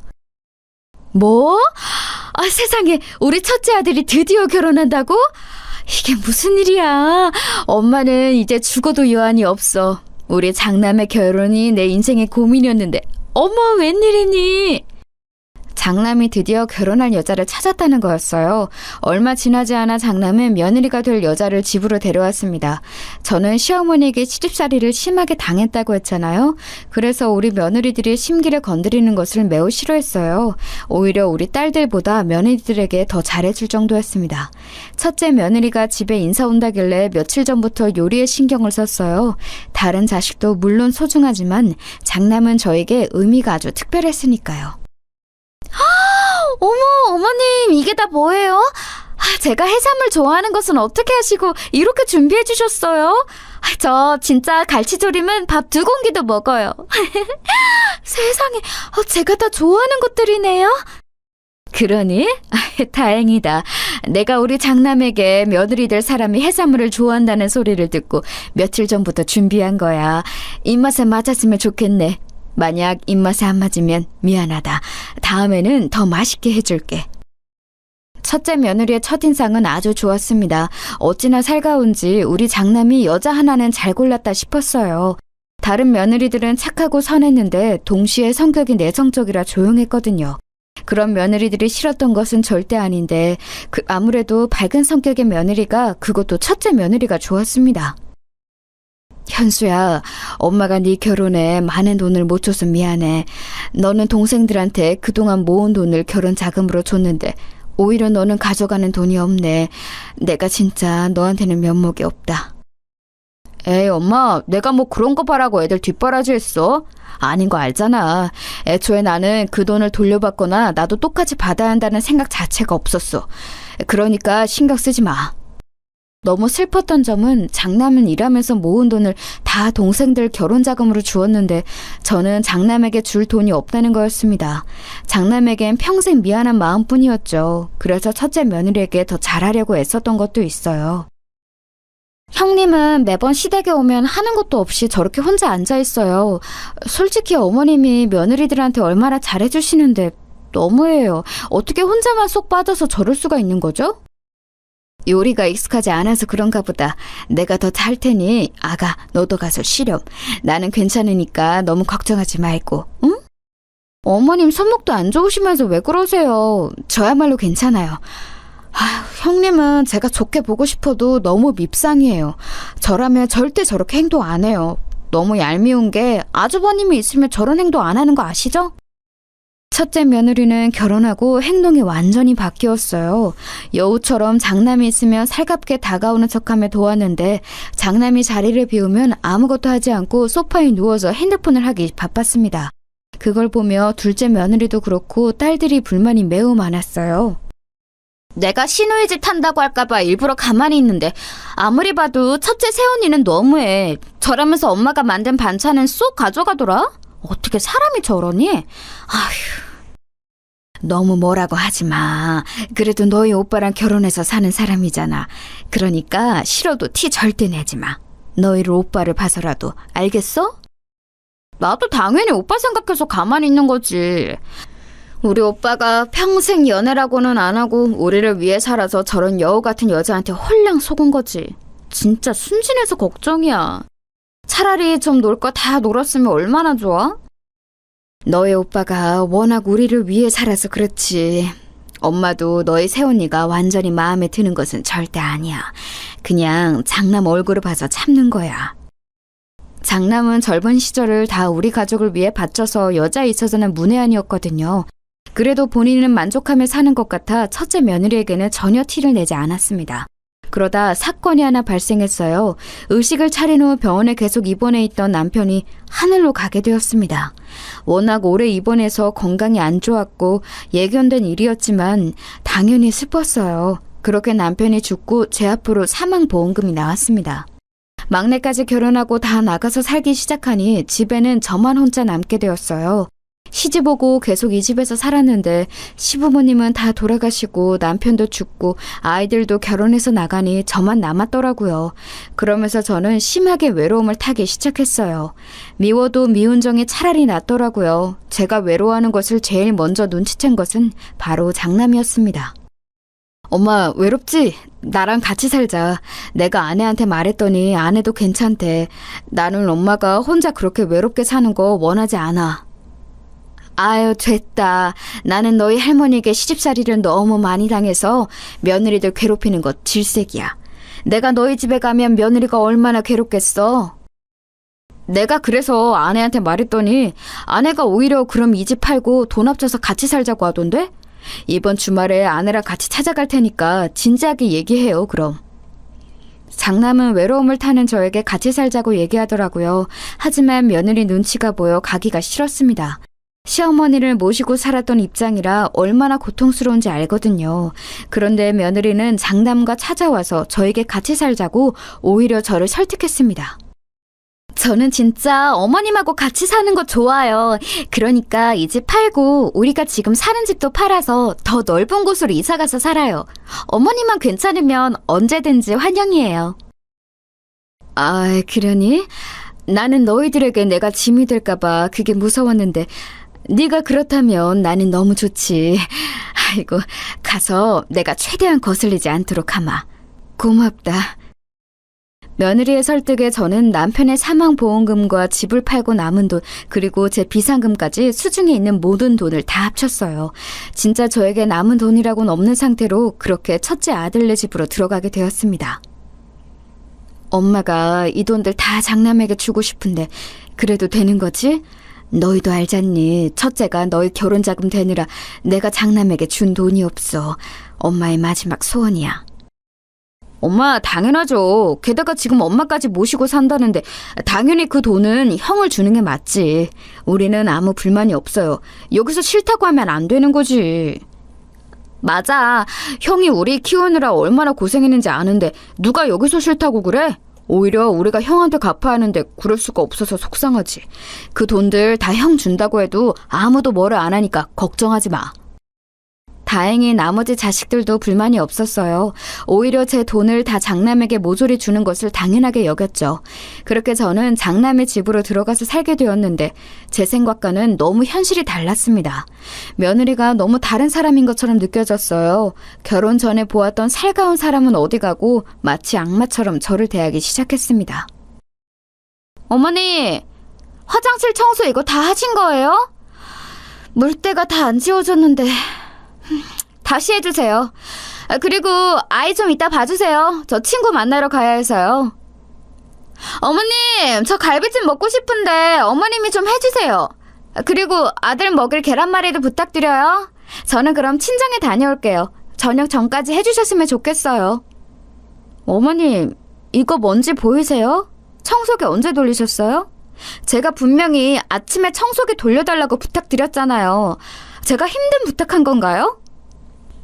뭐? 아, 세상에, 우리 첫째 아들이 드디어 결혼한다고? 이게 무슨 일이야. 엄마는 이제 죽어도 여한이 없어. 우리 장남의 결혼이 내 인생의 고민이었는데 어머, 웬일이니? 장남이 드디어 결혼할 여자를 찾았다는 거였어요. 얼마 지나지 않아 장남은 며느리가 될 여자를 집으로 데려왔습니다. 저는 시어머니에게 시집살이를 심하게 당했다고 했잖아요. 그래서 우리 며느리들이 심기를 건드리는 것을 매우 싫어했어요. 오히려 우리 딸들보다 며느리들에게 더 잘해줄 정도였습니다. 첫째 며느리가 집에 인사 온다길래 며칠 전부터 요리에 신경을 썼어요. 다른 자식도 물론 소중하지만 장남은 저에게 의미가 아주 특별했으니까요. 어머, 어머님, 이게 다 뭐예요? 제가 해산물 좋아하는 것은 어떻게 하시고 이렇게 준비해 주셨어요? 저 진짜 갈치조림은 밥 2공기도 먹어요. 세상에, 제가 다 좋아하는 것들이네요. 그러니? 다행이다. 내가 우리 장남에게 며느리 될 사람이 해산물을 좋아한다는 소리를 듣고 며칠 전부터 준비한 거야. 입맛에 맞았으면 좋겠네. 만약 입맛에 안 맞으면 미안하다. 다음에는 더 맛있게 해줄게. 첫째 며느리의 첫인상은 아주 좋았습니다. 어찌나 살가운지 우리 장남이 여자 하나는 잘 골랐다 싶었어요. 다른 며느리들은 착하고 선했는데 동시에 성격이 내성적이라 조용했거든요. 그런 며느리들이 싫었던 것은 절대 아닌데 아무래도 밝은 성격의 며느리가, 그것도 첫째 며느리가 좋았습니다. 현수야, 엄마가 네 결혼에 많은 돈을 못 줘서 미안해. 너는 동생들한테 그동안 모은 돈을 결혼 자금으로 줬는데 오히려 너는 가져가는 돈이 없네. 내가 진짜 너한테는 면목이 없다. 에이, 엄마, 내가 뭐 그런 거 바라고 애들 뒷바라지 했어? 아닌 거 알잖아. 애초에 나는 그 돈을 돌려받거나 나도 똑같이 받아야 한다는 생각 자체가 없었어. 그러니까 신경 쓰지 마. 너무 슬펐던 점은 장남은 일하면서 모은 돈을 다 동생들 결혼 자금으로 주었는데 저는 장남에게 줄 돈이 없다는 거였습니다. 장남에겐 평생 미안한 마음뿐이었죠. 그래서 첫째 며느리에게 더 잘하려고 애썼던 것도 있어요. 형님은 매번 시댁에 오면 하는 것도 없이 저렇게 혼자 앉아있어요. 솔직히 어머님이 며느리들한테 얼마나 잘해주시는데 너무해요. 어떻게 혼자만 쏙 빠져서 저럴 수가 있는 거죠? 요리가 익숙하지 않아서 그런가 보다. 내가 더 잘 테니 아가, 너도 가서 쉬렴. 나는 괜찮으니까 너무 걱정하지 말고, 응? 어머님 손목도 안 좋으시면서 왜 그러세요? 저야말로 괜찮아요. 형님은 제가 좋게 보고 싶어도 너무 밉상이에요. 저라면 절대 저렇게 행동 안 해요. 너무 얄미운 게 아주버님이 있으면 저런 행동 안 하는 거 아시죠? 첫째 며느리는 결혼하고 행동이 완전히 바뀌었어요. 여우처럼 장남이 있으면 살갑게 다가오는 척하며 도왔는데 장남이 자리를 비우면 아무것도 하지 않고 소파에 누워서 핸드폰을 하기 바빴습니다. 그걸 보며 둘째 며느리도 그렇고 딸들이 불만이 매우 많았어요. 내가 시누이 집 탄다고 할까봐 일부러 가만히 있는데 아무리 봐도 첫째 새언니는 너무해. 저라면서 엄마가 만든 반찬은 쏙 가져가더라? 어떻게 사람이 저러니? 아휴. 너무 뭐라고 하지 마. 그래도 너희 오빠랑 결혼해서 사는 사람이잖아. 그러니까 싫어도 티 절대 내지 마. 너희를 오빠를 봐서라도. 알겠어? 나도 당연히 오빠 생각해서 가만히 있는 거지. 우리 오빠가 평생 연애라고는 안 하고 우리를 위해 살아서 저런 여우 같은 여자한테 홀랑 속은 거지. 진짜 순진해서 걱정이야. 차라리 좀 놀 거 다 놀았으면 얼마나 좋아? 너의 오빠가 워낙 우리를 위해 살아서 그렇지. 엄마도 너희 새언니가 완전히 마음에 드는 것은 절대 아니야. 그냥 장남 얼굴을 봐서 참는 거야. 장남은 젊은 시절을 다 우리 가족을 위해 바쳐서 여자에 있어서는 문외한이었거든요. 그래도 본인은 만족하며 사는 것 같아 첫째 며느리에게는 전혀 티를 내지 않았습니다. 그러다 사건이 하나 발생했어요. 의식을 차린 후 병원에 계속 입원해 있던 남편이 하늘로 가게 되었습니다. 워낙 오래 입원해서 건강이 안 좋았고 예견된 일이었지만 당연히 슬펐어요. 그렇게 남편이 죽고 제 앞으로 사망보험금이 나왔습니다. 막내까지 결혼하고 다 나가서 살기 시작하니 집에는 저만 혼자 남게 되었어요. 시집 오고 계속 이 집에서 살았는데 시부모님은 다 돌아가시고 남편도 죽고 아이들도 결혼해서 나가니 저만 남았더라고요. 그러면서 저는 심하게 외로움을 타기 시작했어요. 미워도 미운 정이 차라리 낫더라고요. 제가 외로워하는 것을 제일 먼저 눈치챈 것은 바로 장남이었습니다. 엄마, 외롭지? 나랑 같이 살자. 내가 아내한테 말했더니 아내도 괜찮대. 나는 엄마가 혼자 그렇게 외롭게 사는 거 원하지 않아. 아유, 됐다. 나는 너희 할머니에게 시집살이를 너무 많이 당해서 며느리들 괴롭히는 것 질색이야. 내가 너희 집에 가면 며느리가 얼마나 괴롭겠어. 내가 그래서 아내한테 말했더니 아내가 오히려 그럼 이 집 팔고 돈 합쳐서 같이 살자고 하던데? 이번 주말에 아내랑 같이 찾아갈 테니까 진지하게 얘기해요, 그럼. 장남은 외로움을 타는 저에게 같이 살자고 얘기하더라고요. 하지만 며느리 눈치가 보여 가기가 싫었습니다. 시어머니를 모시고 살았던 입장이라 얼마나 고통스러운지 알거든요. 그런데 며느리는 장남과 찾아와서 저에게 같이 살자고 오히려 저를 설득했습니다. 저는 진짜 어머님하고 같이 사는 거 좋아요. 그러니까 이 집 팔고 우리가 지금 사는 집도 팔아서 더 넓은 곳으로 이사가서 살아요. 어머님만 괜찮으면 언제든지 환영이에요. 아, 그러니? 나는 너희들에게 내가 짐이 될까봐 그게 무서웠는데 네가 그렇다면 나는 너무 좋지. 아이고, 가서 내가 최대한 거슬리지 않도록 하마. 고맙다. 며느리의 설득에 저는 남편의 사망보험금과 집을 팔고 남은 돈, 그리고 제 비상금까지 수중에 있는 모든 돈을 다 합쳤어요. 진짜 저에게 남은 돈이라고는 없는 상태로 그렇게 첫째 아들네 집으로 들어가게 되었습니다. 엄마가 이 돈들 다 장남에게 주고 싶은데 그래도 되는 거지? 너희도 알잖니. 첫째가 너희 결혼자금 되느라 내가 장남에게 준 돈이 없어. 엄마의 마지막 소원이야. 엄마, 당연하죠. 게다가 지금 엄마까지 모시고 산다는데 당연히 그 돈은 형을 주는 게 맞지. 우리는 아무 불만이 없어요. 여기서 싫다고 하면 안 되는 거지. 맞아. 형이 우리 키우느라 얼마나 고생했는지 아는데 누가 여기서 싫다고 그래? 오히려 우리가 형한테 갚아야 하는데 그럴 수가 없어서 속상하지. 그 돈들 다 형 준다고 해도 아무도 뭐를 안 하니까 걱정하지 마. 다행히 나머지 자식들도 불만이 없었어요. 오히려 제 돈을 다 장남에게 모조리 주는 것을 당연하게 여겼죠. 그렇게 저는 장남의 집으로 들어가서 살게 되었는데 제 생각과는 너무 현실이 달랐습니다. 며느리가 너무 다른 사람인 것처럼 느껴졌어요. 결혼 전에 보았던 살가운 사람은 어디 가고 마치 악마처럼 저를 대하기 시작했습니다. 어머니, 화장실 청소 이거 다 하신 거예요? 물때가 다 안 지워졌는데... 다시 해주세요. 그리고 아이 좀 이따 봐주세요. 저 친구 만나러 가야 해서요. 어머님, 저 갈비찜 먹고 싶은데 어머님이 좀 해주세요. 그리고 아들 먹을 계란말이도 부탁드려요. 저는 그럼 친정에 다녀올게요. 저녁 전까지 해주셨으면 좋겠어요. 어머님, 이거 뭔지 보이세요? 청소기 언제 돌리셨어요? 제가 분명히 아침에 청소기 돌려달라고 부탁드렸잖아요. 제가 힘든 부탁한 건가요?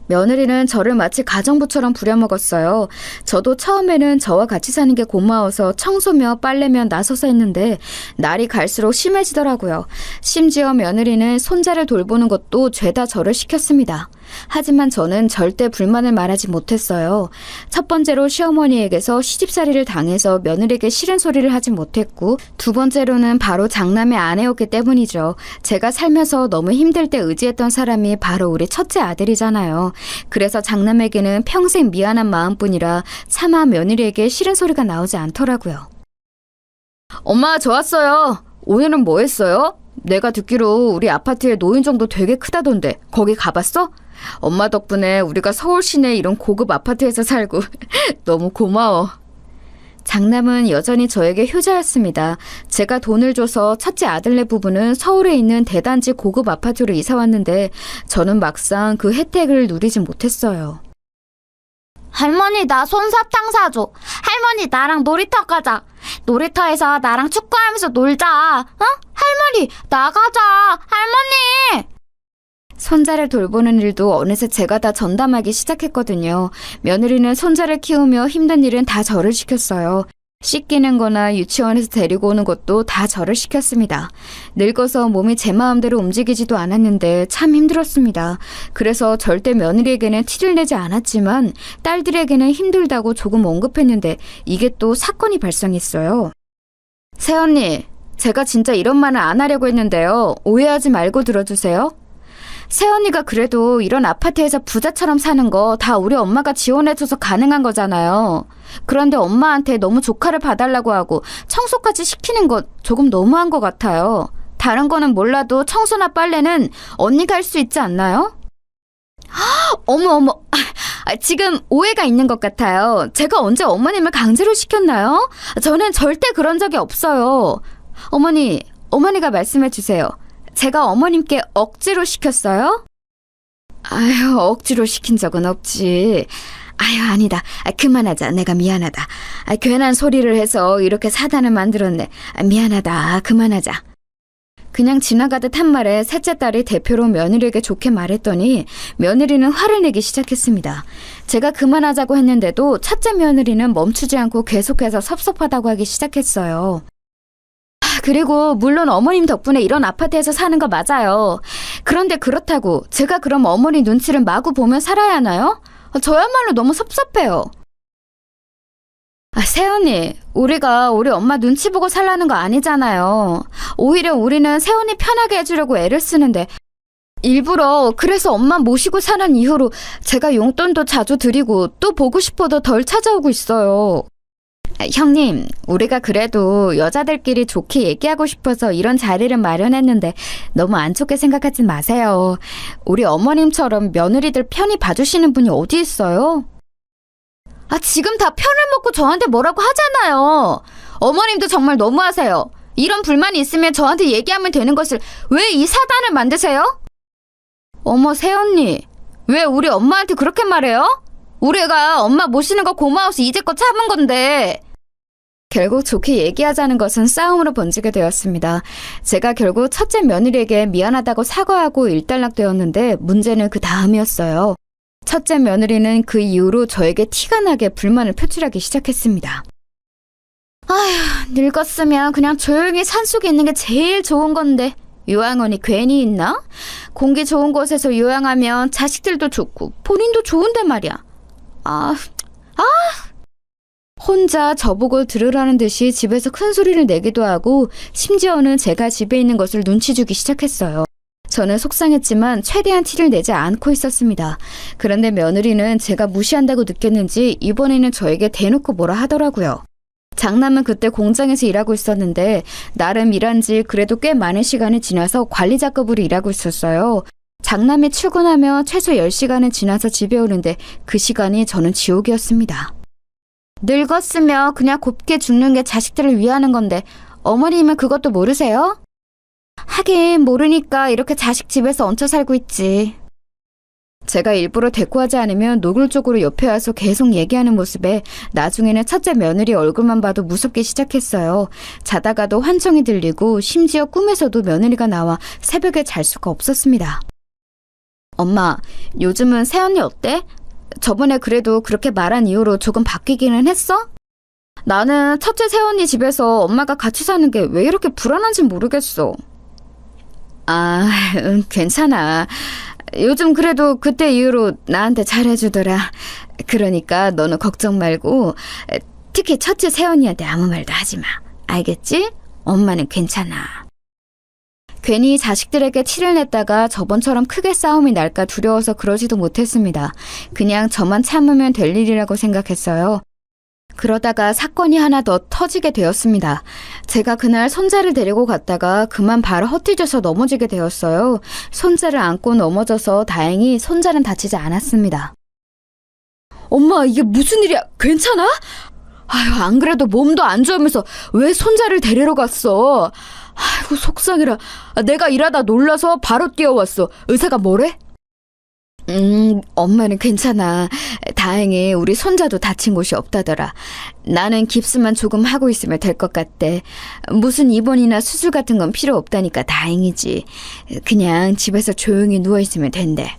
며느리는 저를 마치 가정부처럼 부려먹었어요. 저도 처음에는 저와 같이 사는 게 고마워서 청소며 빨래며 나서서 했는데 날이 갈수록 심해지더라고요. 심지어 며느리는 손자를 돌보는 것도 죄다 저를 시켰습니다. 하지만 저는 절대 불만을 말하지 못했어요. 첫 번째로 시어머니에게서 시집살이를 당해서 며느리에게 싫은 소리를 하지 못했고, 두 번째로는 바로 장남의 아내였기 때문이죠. 제가 살면서 너무 힘들 때 의지했던 사람이 바로 우리 첫째 아들이잖아요. 그래서 장남에게는 평생 미안한 마음뿐이라 차마 며느리에게 싫은 소리가 나오지 않더라고요. 엄마, 저 왔어요. 오늘은 뭐 했어요? 내가 듣기로 우리 아파트에 노인정도 되게 크다던데 거기 가봤어? 엄마 덕분에 우리가 서울 시내 이런 고급 아파트에서 살고 너무 고마워. 장남은 여전히 저에게 효자였습니다. 제가 돈을 줘서 첫째 아들네 부부는 서울에 있는 대단지 고급 아파트로 이사 왔는데 저는 막상 그 혜택을 누리지 못했어요. 할머니, 나 솜사탕 사줘. 할머니, 나랑 놀이터 가자. 놀이터에서 나랑 축구하면서 놀자. 어? 할머니, 나가자. 할머니! 손자를 돌보는 일도 어느새 제가 다 전담하기 시작했거든요. 며느리는 손자를 키우며 힘든 일은 다 저를 시켰어요. 씻기는 거나 유치원에서 데리고 오는 것도 다 저를 시켰습니다. 늙어서 몸이 제 마음대로 움직이지도 않았는데 참 힘들었습니다. 그래서 절대 며느리에게는 티를 내지 않았지만 딸들에게는 힘들다고 조금 언급했는데 이게 또 사건이 발생했어요. 새언니, 제가 진짜 이런 말은 안 하려고 했는데요. 오해하지 말고 들어주세요. 새언니가 그래도 이런 아파트에서 부자처럼 사는 거 다 우리 엄마가 지원해줘서 가능한 거잖아요. 그런데 엄마한테 너무 조카를 봐달라고 하고 청소까지 시키는 거 조금 너무한 것 같아요. 다른 거는 몰라도 청소나 빨래는 언니가 할 수 있지 않나요? 어머. 지금 오해가 있는 것 같아요. 제가 언제 어머님을 강제로 시켰나요? 저는 절대 그런 적이 없어요. 어머니가 말씀해 주세요. 제가 어머님께 억지로 시켰어요? 아유, 억지로 시킨 적은 없지. 아유, 아니다. 그만하자. 내가 미안하다. 괜한 소리를 해서 이렇게 사단을 만들었네. 미안하다. 그만하자. 그냥 지나가듯 한 말에 셋째 딸이 대표로 며느리에게 좋게 말했더니 며느리는 화를 내기 시작했습니다. 제가 그만하자고 했는데도 첫째 며느리는 멈추지 않고 계속해서 섭섭하다고 하기 시작했어요. 그리고 물론 어머님 덕분에 이런 아파트에서 사는 거 맞아요. 그런데 그렇다고 제가 그럼 어머니 눈치를 마구 보며 살아야 하나요? 저야말로 너무 섭섭해요. 새언니, 우리가 우리 엄마 눈치 보고 살라는 거 아니잖아요. 오히려 우리는 새언니 편하게 해주려고 애를 쓰는데 일부러 그래서 엄마 모시고 사는 이유로 제가 용돈도 자주 드리고 또 보고 싶어도 덜 찾아오고 있어요. 형님, 우리가 그래도 여자들끼리 좋게 얘기하고 싶어서 이런 자리를 마련했는데 너무 안 좋게 생각하지 마세요. 우리 어머님처럼 며느리들 편히 봐주시는 분이 어디 있어요? 지금 다 편을 먹고 저한테 뭐라고 하잖아요. 어머님도 정말 너무하세요. 이런 불만이 있으면 저한테 얘기하면 되는 것을 왜 이 사단을 만드세요? 어머, 새언니, 왜 우리 엄마한테 그렇게 말해요? 우리가 엄마 모시는 거 고마워서 이제껏 참은 건데. 결국 좋게 얘기하자는 것은 싸움으로 번지게 되었습니다. 제가 결국 첫째 며느리에게 미안하다고 사과하고 일단락되었는데 문제는 그 다음이었어요. 첫째 며느리는 그 이후로 저에게 티가 나게 불만을 표출하기 시작했습니다. 아휴, 늙었으면 그냥 조용히 산속에 있는 게 제일 좋은 건데 요양원이 괜히 있나? 공기 좋은 곳에서 요양하면 자식들도 좋고 본인도 좋은데 말이야. 혼자 저보고 들으라는 듯이 집에서 큰 소리를 내기도 하고 심지어는 제가 집에 있는 것을 눈치 주기 시작했어요. 저는 속상했지만 최대한 티를 내지 않고 있었습니다. 그런데 며느리는 제가 무시한다고 느꼈는지 이번에는 저에게 대놓고 뭐라 하더라고요. 장남은 그때 공장에서 일하고 있었는데 나름 일한 지 그래도 꽤 많은 시간이 지나서 관리자급으로 일하고 있었어요. 장남이 출근하며 최소 10시간은 지나서 집에 오는데 그 시간이 저는 지옥이었습니다. 늙었으면 그냥 곱게 죽는 게 자식들을 위하는 건데 어머님은 그것도 모르세요? 하긴 모르니까 이렇게 자식 집에서 얹혀 살고 있지. 제가 일부러 대꾸하지 않으면 노골적으로 옆에 와서 계속 얘기하는 모습에 나중에는 첫째 며느리 얼굴만 봐도 무섭기 시작했어요. 자다가도 환청이 들리고 심지어 꿈에서도 며느리가 나와 새벽에 잘 수가 없었습니다. 엄마, 요즘은 새언니 어때? 저번에 그래도 그렇게 말한 이후로 조금 바뀌기는 했어? 나는 첫째 새언니 집에서 엄마가 같이 사는 게 왜 이렇게 불안한지 모르겠어. 괜찮아. 요즘 그래도 그때 이후로 나한테 잘해주더라. 그러니까 너는 걱정 말고 특히 첫째 새언니한테 아무 말도 하지 마. 알겠지? 엄마는 괜찮아. 괜히 자식들에게 티를 냈다가 저번처럼 크게 싸움이 날까 두려워서 그러지도 못했습니다. 그냥 저만 참으면 될 일이라고 생각했어요. 그러다가 사건이 하나 더 터지게 되었습니다. 제가 그날 손자를 데리고 갔다가 그만 발을 헛디뎌서 넘어지게 되었어요. 손자를 안고 넘어져서 다행히 손자는 다치지 않았습니다. 엄마, 이게 무슨 일이야? 괜찮아? 아유, 안 그래도 몸도 안 좋으면서 왜 손자를 데리러 갔어? 아이고, 속상해라. 내가 일하다 놀라서 바로 뛰어왔어. 의사가 뭐래? 엄마는 괜찮아. 다행히 우리 손자도 다친 곳이 없다더라. 나는 깁스만 조금 하고 있으면 될 것 같대. 무슨 입원이나 수술 같은 건 필요 없다니까 다행이지. 그냥 집에서 조용히 누워있으면 된대.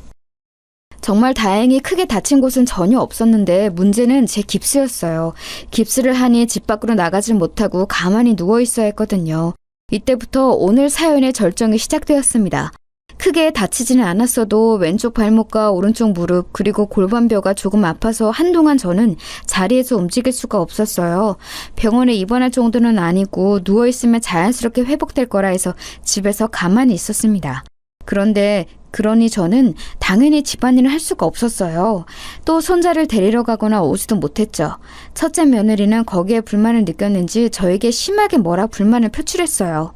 정말 다행히 크게 다친 곳은 전혀 없었는데 문제는 제 깁스였어요. 깁스를 하니 집 밖으로 나가질 못하고 가만히 누워있어야 했거든요. 이때부터 오늘 사연의 절정이 시작되었습니다. 크게 다치지는 않았어도 왼쪽 발목과 오른쪽 무릎 그리고 골반뼈가 조금 아파서 한동안 저는 자리에서 움직일 수가 없었어요. 병원에 입원할 정도는 아니고 누워있으면 자연스럽게 회복될 거라 해서 집에서 가만히 있었습니다. 그런데 그러니 저는 당연히 집안일을 할 수가 없었어요. 또 손자를 데리러 가거나 오지도 못했죠. 첫째 며느리는 거기에 불만을 느꼈는지 저에게 심하게 뭐라 불만을 표출했어요.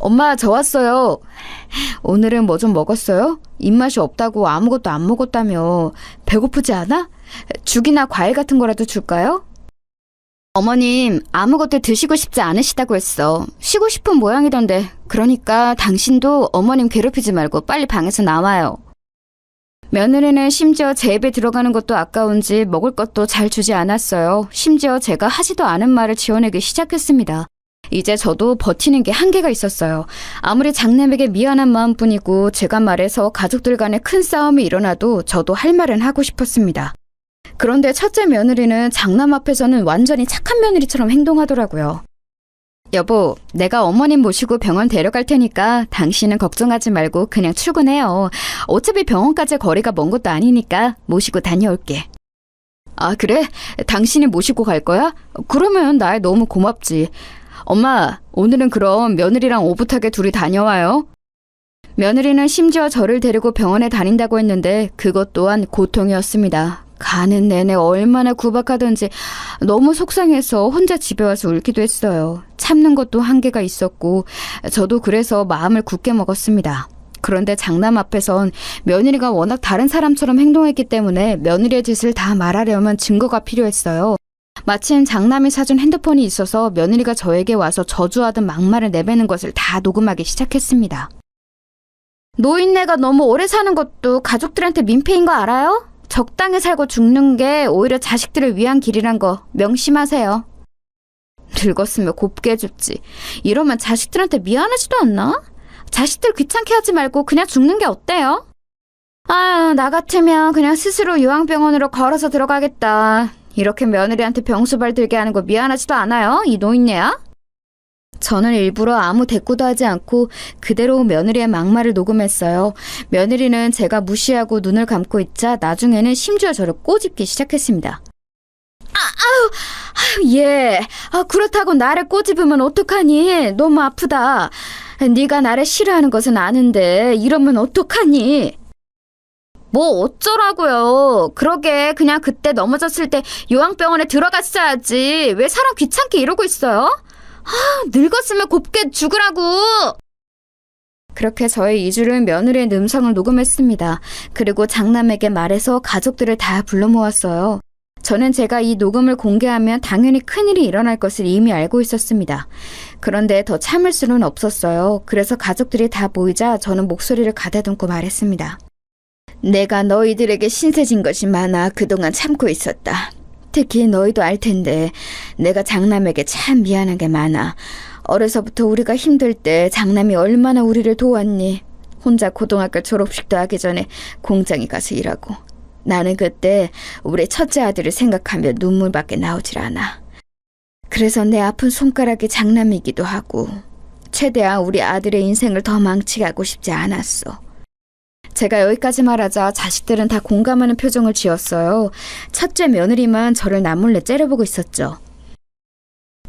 엄마, 저 왔어요. 오늘은 뭐 좀 먹었어요? 입맛이 없다고 아무것도 안 먹었다며. 배고프지 않아? 죽이나 과일 같은 거라도 줄까요? 어머님, 아무것도 드시고 싶지 않으시다고 했어. 쉬고 싶은 모양이던데. 그러니까 당신도 어머님 괴롭히지 말고 빨리 방에서 나와요. 며느리는 심지어 제 입에 들어가는 것도 아까운지 먹을 것도 잘 주지 않았어요. 심지어 제가 하지도 않은 말을 지어내기 시작했습니다. 이제 저도 버티는 게 한계가 있었어요. 아무리 장남에게 미안한 마음뿐이고 제가 말해서 가족들 간에 큰 싸움이 일어나도 저도 할 말은 하고 싶었습니다. 그런데 첫째 며느리는 장남 앞에서는 완전히 착한 며느리처럼 행동하더라고요. 여보, 내가 어머님 모시고 병원 데려갈 테니까 당신은 걱정하지 말고 그냥 출근해요. 어차피 병원까지 거리가 먼 것도 아니니까 모시고 다녀올게. 아, 그래? 당신이 모시고 갈 거야? 그러면 나 너무 고맙지. 엄마, 오늘은 그럼 며느리랑 오붓하게 둘이 다녀와요. 며느리는 심지어 저를 데리고 병원에 다닌다고 했는데 그것 또한 고통이었습니다. 가는 내내 얼마나 구박하던지 너무 속상해서 혼자 집에 와서 울기도 했어요. 참는 것도 한계가 있었고 저도 그래서 마음을 굳게 먹었습니다. 그런데 장남 앞에선 며느리가 워낙 다른 사람처럼 행동했기 때문에 며느리의 짓을 다 말하려면 증거가 필요했어요. 마침 장남이 사준 핸드폰이 있어서 며느리가 저에게 와서 저주하던 막말을 내뱉는 것을 다 녹음하기 시작했습니다. 노인네가 너무 오래 사는 것도 가족들한테 민폐인 거 알아요? 적당히 살고 죽는 게 오히려 자식들을 위한 길이란 거 명심하세요. 늙었으면 곱게 죽지. 이러면 자식들한테 미안하지도 않나? 자식들 귀찮게 하지 말고 그냥 죽는 게 어때요? 아유, 나 같으면 그냥 스스로 요양병원으로 걸어서 들어가겠다. 이렇게 며느리한테 병수발 들게 하는 거 미안하지도 않아요? 이 노인네야? 저는 일부러 아무 대꾸도 하지 않고 그대로 며느리의 막말을 녹음했어요. 며느리는 제가 무시하고 눈을 감고 있자 나중에는 심지어 저를 꼬집기 시작했습니다. 예. 그렇다고 나를 꼬집으면 어떡하니? 너무 아프다. 네가 나를 싫어하는 것은 아는데 이러면 어떡하니? 뭐 어쩌라고요. 그러게 그냥 그때 넘어졌을 때 요양병원에 들어갔어야지. 왜 사람 귀찮게 이러고 있어요? 늙었으면 곱게 죽으라고. 그렇게 저의 2주를 며느리의 음성을 녹음했습니다. 그리고 장남에게 말해서 가족들을 다 불러 모았어요. 저는 제가 이 녹음을 공개하면 당연히 큰일이 일어날 것을 이미 알고 있었습니다. 그런데 더 참을 수는 없었어요. 그래서 가족들이 다 모이자 저는 목소리를 가다듬고 말했습니다. 내가 너희들에게 신세진 것이 많아 그동안 참고 있었다. 특히 너희도 알 텐데 내가 장남에게 참 미안한 게 많아. 어려서부터 우리가 힘들 때 장남이 얼마나 우리를 도왔니. 혼자 고등학교 졸업식도 하기 전에 공장에 가서 일하고. 나는 그때 우리 첫째 아들을 생각하며 눈물밖에 나오질 않아. 그래서 내 아픈 손가락이 장남이기도 하고 최대한 우리 아들의 인생을 더 망치게 하고 싶지 않았어. 제가 여기까지 말하자 자식들은 다 공감하는 표정을 지었어요. 첫째 며느리만 저를 남몰래 째려보고 있었죠.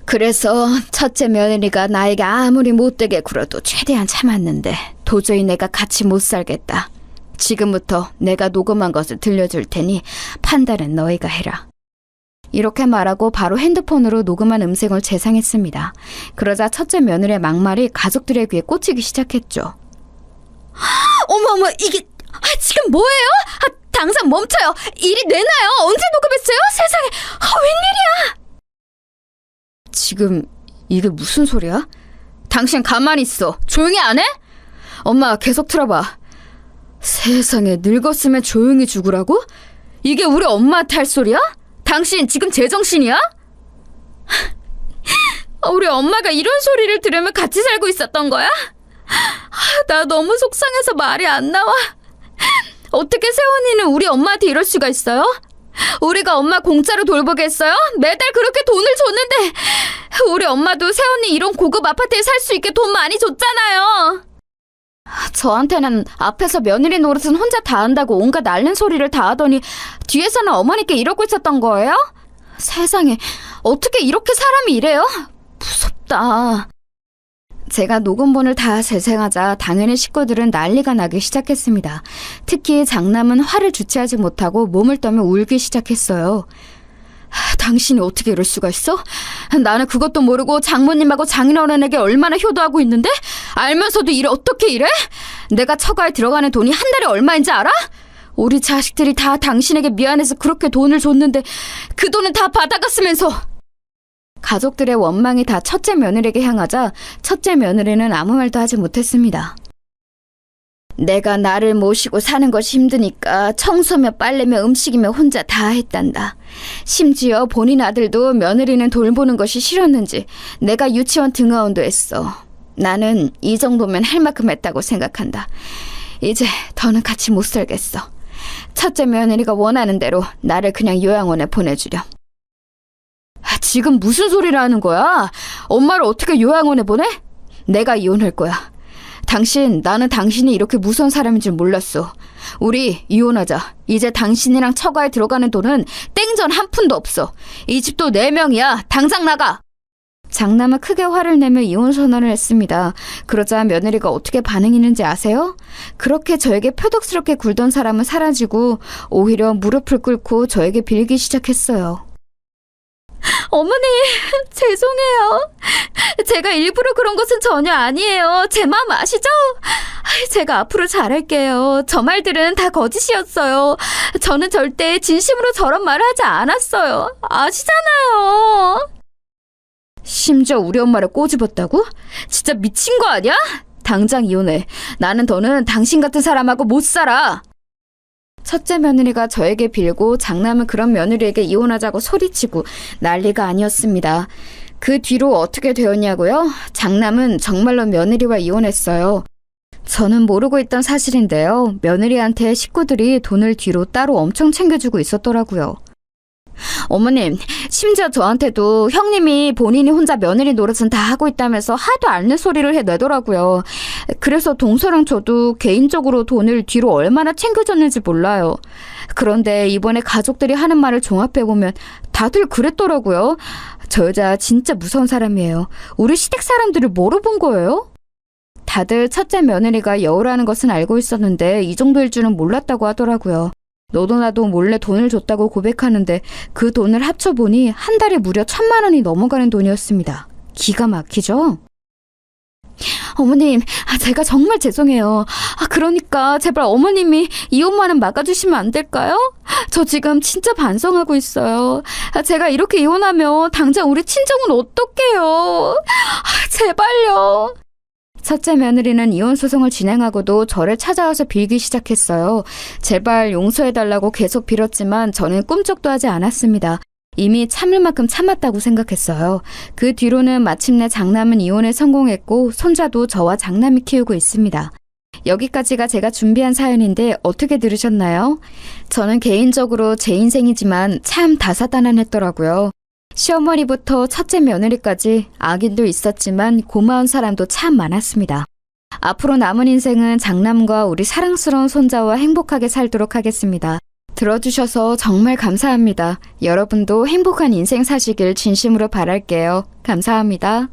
그래서 첫째 며느리가 나에게 아무리 못되게 굴어도 최대한 참았는데 도저히 내가 같이 못 살겠다. 지금부터 내가 녹음한 것을 들려줄 테니 판단은 너희가 해라. 이렇게 말하고 바로 핸드폰으로 녹음한 음성을 재생했습니다. 그러자 첫째 며느리의 막말이 가족들의 귀에 꽂히기 시작했죠. 어머, 이게 지금 뭐예요? 당장 멈춰요. 일이 내나요? 언제 녹음했어요? 세상에, 웬일이야? 지금 이게 무슨 소리야? 당신 가만히 있어. 조용히 안 해? 엄마 계속 틀어봐. 세상에, 늙었으면 조용히 죽으라고? 이게 우리 엄마한테 할 소리야? 당신 지금 제정신이야? 우리 엄마가 이런 소리를 들으면 같이 살고 있었던 거야? 나 너무 속상해서 말이 안 나와. 어떻게 세원이는 우리 엄마한테 이럴 수가 있어요? 우리가 엄마 공짜로 돌보겠어요? 매달 그렇게 돈을 줬는데 우리 엄마도 세원이 이런 고급 아파트에 살 수 있게 돈 많이 줬잖아요. 저한테는 앞에서 며느리 노릇은 혼자 다 한다고 온갖 앓는 소리를 다 하더니 뒤에서는 어머니께 이러고 있었던 거예요? 세상에, 어떻게 이렇게 사람이 이래요? 무섭다. 제가 녹음본을 다 재생하자 당연히 식구들은 난리가 나기 시작했습니다. 특히 장남은 화를 주체하지 못하고 몸을 떠며 울기 시작했어요. 당신이 어떻게 이럴 수가 있어? 나는 그것도 모르고 장모님하고 장인어른에게 얼마나 효도하고 있는데? 알면서도 어떻게 이래? 내가 처가에 들어가는 돈이 한 달에 얼마인지 알아? 우리 자식들이 다 당신에게 미안해서 그렇게 돈을 줬는데 그 돈은 다 받아갔으면서. 가족들의 원망이 다 첫째 며느리에게 향하자 첫째 며느리는 아무 말도 하지 못했습니다. 내가 나를 모시고 사는 것이 힘드니까 청소며 빨래며 음식이며 혼자 다 했단다. 심지어 본인 아들도 며느리는 돌보는 것이 싫었는지 내가 유치원 등하원도 했어. 나는 이 정도면 할 만큼 했다고 생각한다. 이제 더는 같이 못 살겠어. 첫째 며느리가 원하는 대로 나를 그냥 요양원에 보내주렴. 지금 무슨 소리를 하는 거야? 엄마를 어떻게 요양원에 보내? 내가 이혼할 거야. 나는 당신이 이렇게 무서운 사람인 줄 몰랐어. 우리 이혼하자. 이제 당신이랑 처가에 들어가는 돈은 땡전 한 푼도 없어. 이 집도 4명이야. 당장 나가. 장남은 크게 화를 내며 이혼 선언을 했습니다. 그러자 며느리가 어떻게 반응했는지 아세요? 그렇게 저에게 표독스럽게 굴던 사람은 사라지고 오히려 무릎을 꿇고 저에게 빌기 시작했어요. 어머니, 죄송해요. 제가 일부러 그런 것은 전혀 아니에요. 제 마음 아시죠? 제가 앞으로 잘할게요. 저 말들은 다 거짓이었어요. 저는 절대 진심으로 저런 말을 하지 않았어요. 아시잖아요. 심지어 우리 엄마를 꼬집었다고? 진짜 미친 거 아니야? 당장 이혼해. 나는 더는 당신 같은 사람하고 못 살아. 첫째 며느리가 저에게 빌고 장남은 그런 며느리에게 이혼하자고 소리치고 난리가 아니었습니다. 그 뒤로 어떻게 되었냐고요? 장남은 정말로 며느리와 이혼했어요. 저는 모르고 있던 사실인데요. 며느리한테 식구들이 돈을 뒤로 따로 엄청 챙겨주고 있었더라고요. 어머님, 심지어 저한테도 형님이 본인이 혼자 며느리 노릇은 다 하고 있다면서 하도 앓는 소리를 해내더라고요. 그래서 동서랑 저도 개인적으로 돈을 뒤로 얼마나 챙겨줬는지 몰라요. 그런데 이번에 가족들이 하는 말을 종합해보면 다들 그랬더라고요. 저 여자 진짜 무서운 사람이에요. 우리 시댁 사람들을 뭐로 본 거예요? 다들 첫째 며느리가 여우라는 것은 알고 있었는데 이 정도일 줄은 몰랐다고 하더라고요. 너도 나도 몰래 돈을 줬다고 고백하는데 그 돈을 합쳐보니 한 달에 무려 1,000만 원이 넘어가는 돈이었습니다. 기가 막히죠? 어머님, 제가 정말 죄송해요. 그러니까 제발 어머님이 이혼만은 막아주시면 안 될까요? 저 지금 진짜 반성하고 있어요. 제가 이렇게 이혼하면 당장 우리 친정은 어떡해요? 제발요. 첫째 며느리는 이혼 소송을 진행하고도 저를 찾아와서 빌기 시작했어요. 제발 용서해달라고 계속 빌었지만 저는 꿈쩍도 하지 않았습니다. 이미 참을 만큼 참았다고 생각했어요. 그 뒤로는 마침내 장남은 이혼에 성공했고 손자도 저와 장남이 키우고 있습니다. 여기까지가 제가 준비한 사연인데 어떻게 들으셨나요? 저는 개인적으로 제 인생이지만 참 다사다난했더라고요. 시어머니부터 첫째 며느리까지 악인도 있었지만 고마운 사람도 참 많았습니다. 앞으로 남은 인생은 장남과 우리 사랑스러운 손자와 행복하게 살도록 하겠습니다. 들어주셔서 정말 감사합니다. 여러분도 행복한 인생 사시길 진심으로 바랄게요. 감사합니다.